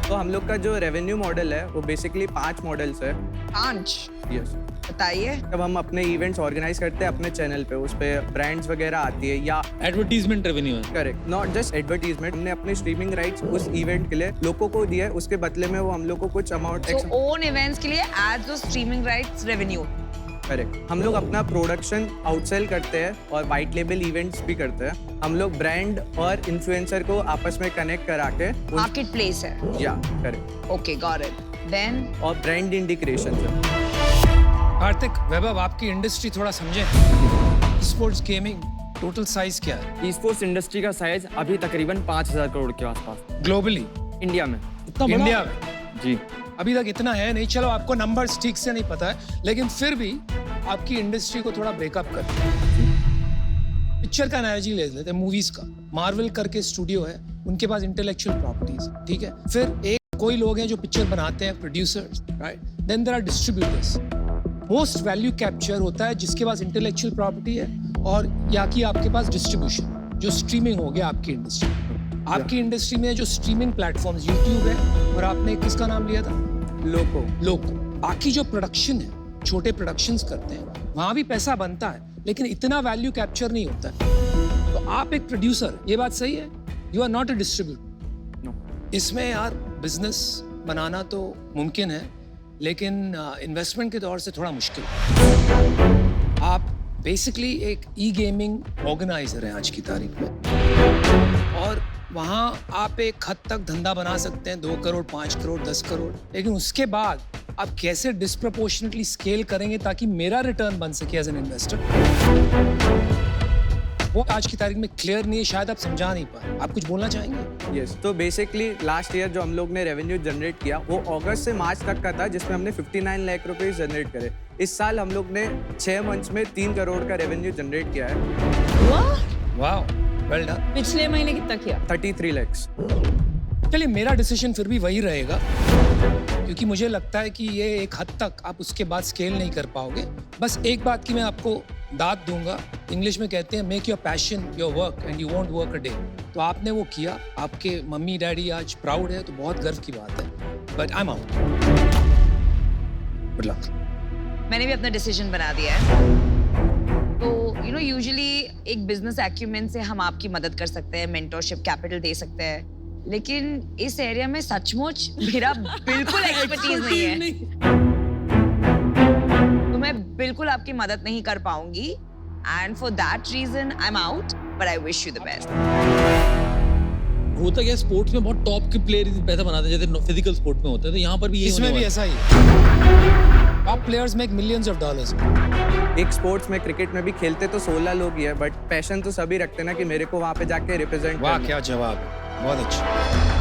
Speaker 13: तो हम लोग का जो रेवेन्यू मॉडल है वो बेसिकली 5 मॉडल्स है।
Speaker 4: 5?
Speaker 13: यस।
Speaker 4: बताइए।
Speaker 13: जब हम अपने इवेंट्स ऑर्गेनाइज करते हैं अपने चैनल पे, उस पे ब्रांड्स वगैरह आती है या
Speaker 7: एडवर्टीजमेंट रेवेन्यू है।
Speaker 13: Correct, not just advertisement. हमने अपने स्ट्रीमिंग राइट्स उस इवेंट के लिए लोगों को दिया है, उसके बदले में वो हम लोग को कुछ अमाउंट
Speaker 4: ओन इवेंट्स के लिए एड्स और स्ट्रीमिंग राइट्स रेवेन्यू।
Speaker 13: करेक्ट। हम लोग अपना प्रोडक्शन आउटसेल करते हैं और वाइट लेबल इवेंट्स भी करते हैं। हम लोग ब्रांड और इन्फ्लुएंसर को आपस में कनेक्ट करा के
Speaker 4: मार्केट प्लेस है।
Speaker 13: या correct.
Speaker 4: Okay, got it. Then
Speaker 13: और ब्रांड इंडिकेशन है।
Speaker 3: कार्तिक, वैभव, आपकी इंडस्ट्री थोड़ा समझे। स्पोर्ट्स गेमिंग टोटल साइज क्या है?
Speaker 14: ई स्पोर्ट्स इंडस्ट्री का साइज अभी तकरीबन 5000 करोड़ के आसपास।
Speaker 3: ग्लोबली?
Speaker 14: इंडिया में।
Speaker 3: इतना बड़ा? इंडिया में
Speaker 14: जी
Speaker 3: अभी तक इतना है नहीं। चलो, आपको नंबर्स ठीक से नहीं पता है, लेकिन फिर भी आपकी इंडस्ट्री को थोड़ा ब्रेकअप कर। पिक्चर का एनालॉजी ले लेते हैं, मूवीज का। मार्वल करके स्टूडियो है, उनके पास इंटेलेक्चुअल प्रॉपर्टीज, ठीक है। फिर एक कोई लोग हैं जो पिक्चर बनाते हैं, producers, right. Then there are distributors. Most value capture होता है जिसके पास इंटेलेक्चुअल प्रॉपर्टी है और या कि आपके पास डिस्ट्रीब्यूशन, जो स्ट्रीमिंग हो गया आपकी इंडस्ट्री। आपकी इंडस्ट्री में जो स्ट्रीमिंग प्लेटफॉर्म्स यूट्यूब है और आपने किसका नाम लिया था? लोको। बाकी जो प्रोडक्शन है, छोटे प्रोडक्शंस करते हैं, वहां भी पैसा बनता है, लेकिन इतना वैल्यू कैप्चर नहीं होता है। तो आप एक प्रोड्यूसर, ये बात सही है, you are not a distributor. इसमें यार बिजनेस बनाना तो मुमकिन है, लेकिन इन्वेस्टमेंट के तौर से थोड़ा मुश्किल है। आप बेसिकली एक ई गेमिंग ऑर्गेनाइजर हैं आज की तारीख में, और वहाँ आप एक हद तक धंधा बना सकते हैं, 2 करोड़, 5 करोड़, 10 करोड़, लेकिन उसके बाद आप कैसे डिस्प्रपोर्शनेटली स्केल करेंगे ताकि मेरा रिटर्न बन सके एज एन इन्वेस्टर, वो आज की तारीख में क्लियर नहीं है। शायद आप समझा नहीं पाए। आप कुछ बोलना चाहेंगे?
Speaker 13: यस। तो बेसिकली लास्ट ईयर जो हम लोग ने रेवेन्यू जनरेट किया वो अगस्त से मार्च तक का था, जिसमें हमने 59 लाख रुपए जनरेट करे। इस साल हम लोग ने 6 मंथ्स में 3 करोड़ का रेवेन्यू जनरेट किया है।
Speaker 3: वाह, वेल डन।
Speaker 6: पिछले महीने कितना किया?
Speaker 13: 33 lakhs।
Speaker 3: चलिए, मेरा डिसीजन फिर भी वही रहेगा, क्योंकि मुझे लगता है कि ये एक हद तक आप उसके बाद स्केल नहीं कर पाओगे। बस एक बात की मैं आपको दाद दूंगा, इंग्लिश में कहते हैं make your passion your work and you won't work a day. तो आपने वो किया, आपके मम्मी डैडी आज प्राउड है, तो बहुत गर्व की बात है। But I am out. Good luck.
Speaker 4: मैंने भी अपना डिसीजन बना दिया है। तो यू नो यूजुअली एक बिजनेस एक्यूमेंट से हम आपकी मदद कर सकते हैं, मेंटरशिप कैपिटल दे सकते हैं, लेकिन इस एरिया में सचमुच मेरा बिल्कुल एक्सपर्टीज नहीं है। तो मैं बिल्कुल आपकी मदद नहीं कर पाऊंगी, and for that reason I am out, but I wish you the best.
Speaker 7: होता क्या, स्पोर्ट्स में बहुत टॉप के प्लेयर पैसा बनाते हैं, जैसे फिजिकल स्पोर्ट में होता है, तो यहाँ पर भी
Speaker 3: इसमें भी ऐसा ही है। Top players make millions of dollars.
Speaker 13: एक स्पोर्ट्स में, क्रिकेट में भी खेलते तो 16 लोग ही है, बट पैशन तो सभी रखते ना कि मेरे को वहाँ पे जाके रिप्रेजेंट।
Speaker 3: वाह, क्या जवाब है, बहुत अच्छा।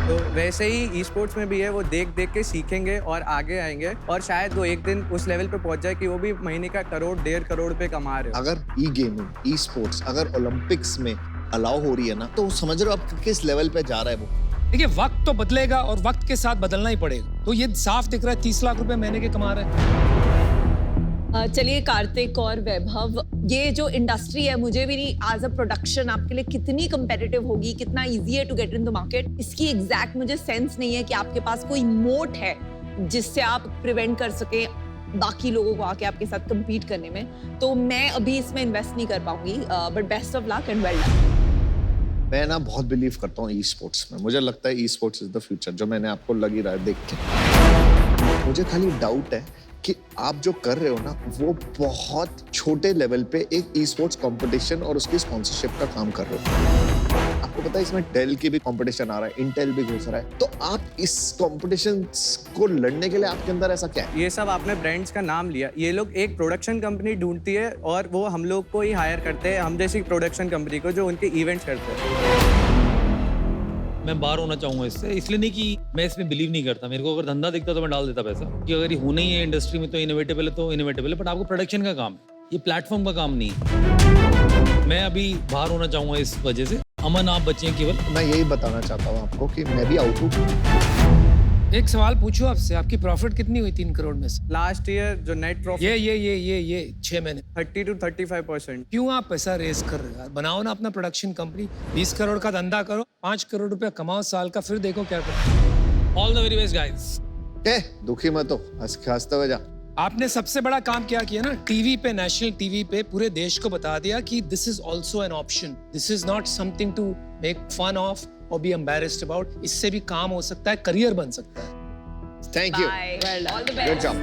Speaker 13: तो वैसे ही ई स्पोर्ट्स में भी है, वो देख देख के सीखेंगे और आगे आएंगे, और शायद वो एक दिन उस लेवल पे पहुंच जाए कि वो भी महीने का 1-1.5 करोड़ पे कमा रहे हो।
Speaker 5: अगर ई गेमिंग, ई स्पोर्ट्स अगर ओलंपिक्स में अलाउ हो रही है ना, तो समझ रहे हो आप किस लेवल पे जा रहा है वो।
Speaker 3: देखिए, वक्त तो बदलेगा और वक्त के साथ बदलना ही पड़ेगा। तो ये साफ दिख रहा है 30 लाख रुपए महीने के कमा रहे हैं।
Speaker 6: चलिए कार्तिक और वैभव, ये जो इंडस्ट्री है, मुझे भी नहीं एज अ प्रोडक्शन आपके लिए कितनी कंपेटिटिव होगी, कितना इजी है to get in the market, इसकी एग्जैक्ट मुझे सेंस नहीं है कि आपके पास कोई मोट है जिससे आप प्रिवेंट कर सके बाकी लोगों को आके आपके साथ compete करने में। तो मैं अभी इसमें इन्वेस्ट नहीं कर पाऊंगी, but best of luck and well done.
Speaker 5: मैं ना बहुत बिलीव करता हूँ ई स्पोर्ट्स में। मुझे लगता है e sports is the future, जो मैंने आपको लग ही रहा है देख के। मुझे खाली डाउट है कि आप जो कर रहे हो ना, वो बहुत छोटे लेवल पे एक ई स्पोर्ट्स कंपटीशन और उसकी स्पॉन्सरशिप का काम कर रहे हो। आपको पता है इसमें डेल की भी कंपटीशन आ रहा है, इंटेल भी घुस रहा है, तो आप इस कंपटीशन को लड़ने के लिए आपके अंदर ऐसा क्या है?
Speaker 13: ये सब आपने ब्रांड्स का नाम लिया, ये लोग एक प्रोडक्शन कंपनी ढूंढती है और वो हम लोग को ही हायर करते हैं, हम जैसी प्रोडक्शन कंपनी को, जो उनके इवेंट्स करते हैं।
Speaker 7: मैं बाहर होना चाहूंगा इससे, इसलिए नहीं कि मैं इसमें बिलीव नहीं करता। मेरे को अगर धंधा दिखता तो मैं डाल देता पैसा, कि अगर ये होना ही है इंडस्ट्री में तो इनोवेटेबल है तो इनोवेटेबल है, बट आपको प्रोडक्शन का काम है, ये प्लेटफॉर्म का काम नहीं है। मैं अभी बाहर होना चाहूंगा इस वजह से। अमन आप बचे केवल।
Speaker 5: मैं यही बताना चाहता हूँ आपको कि मैं भी आउट हूँ।
Speaker 3: एक सवाल पूछूं आपसे, आपकी प्रॉफिट कितनी हुई 3 करोड़ में से?
Speaker 13: लास्ट ईयर जो नेट प्रॉफिट
Speaker 3: ये 6 महीने
Speaker 13: 30 to 35%।
Speaker 3: क्यों आप पैसा रेज कर रहे हो यार? बनाओ ना अपना प्रोडक्शन कंपनी, 20 करोड़ का धंधा करो, 5 करोड़ रुपया कमाओ साल का, फिर देखो क्या करो। All the very best guys.
Speaker 5: दुखी मत हो, हंसते हुए जा।
Speaker 3: आपने सबसे बड़ा काम क्या किया ना, टीवी पे, नेशनल टीवी पे पूरे देश को बता दिया कि this is also an option, this is not something to make fun of और बी एम्बैरेस्ड अबाउट। इससे भी काम हो सकता है, करियर बन सकता है।
Speaker 5: Thank you,
Speaker 4: All the best.
Speaker 5: Good job.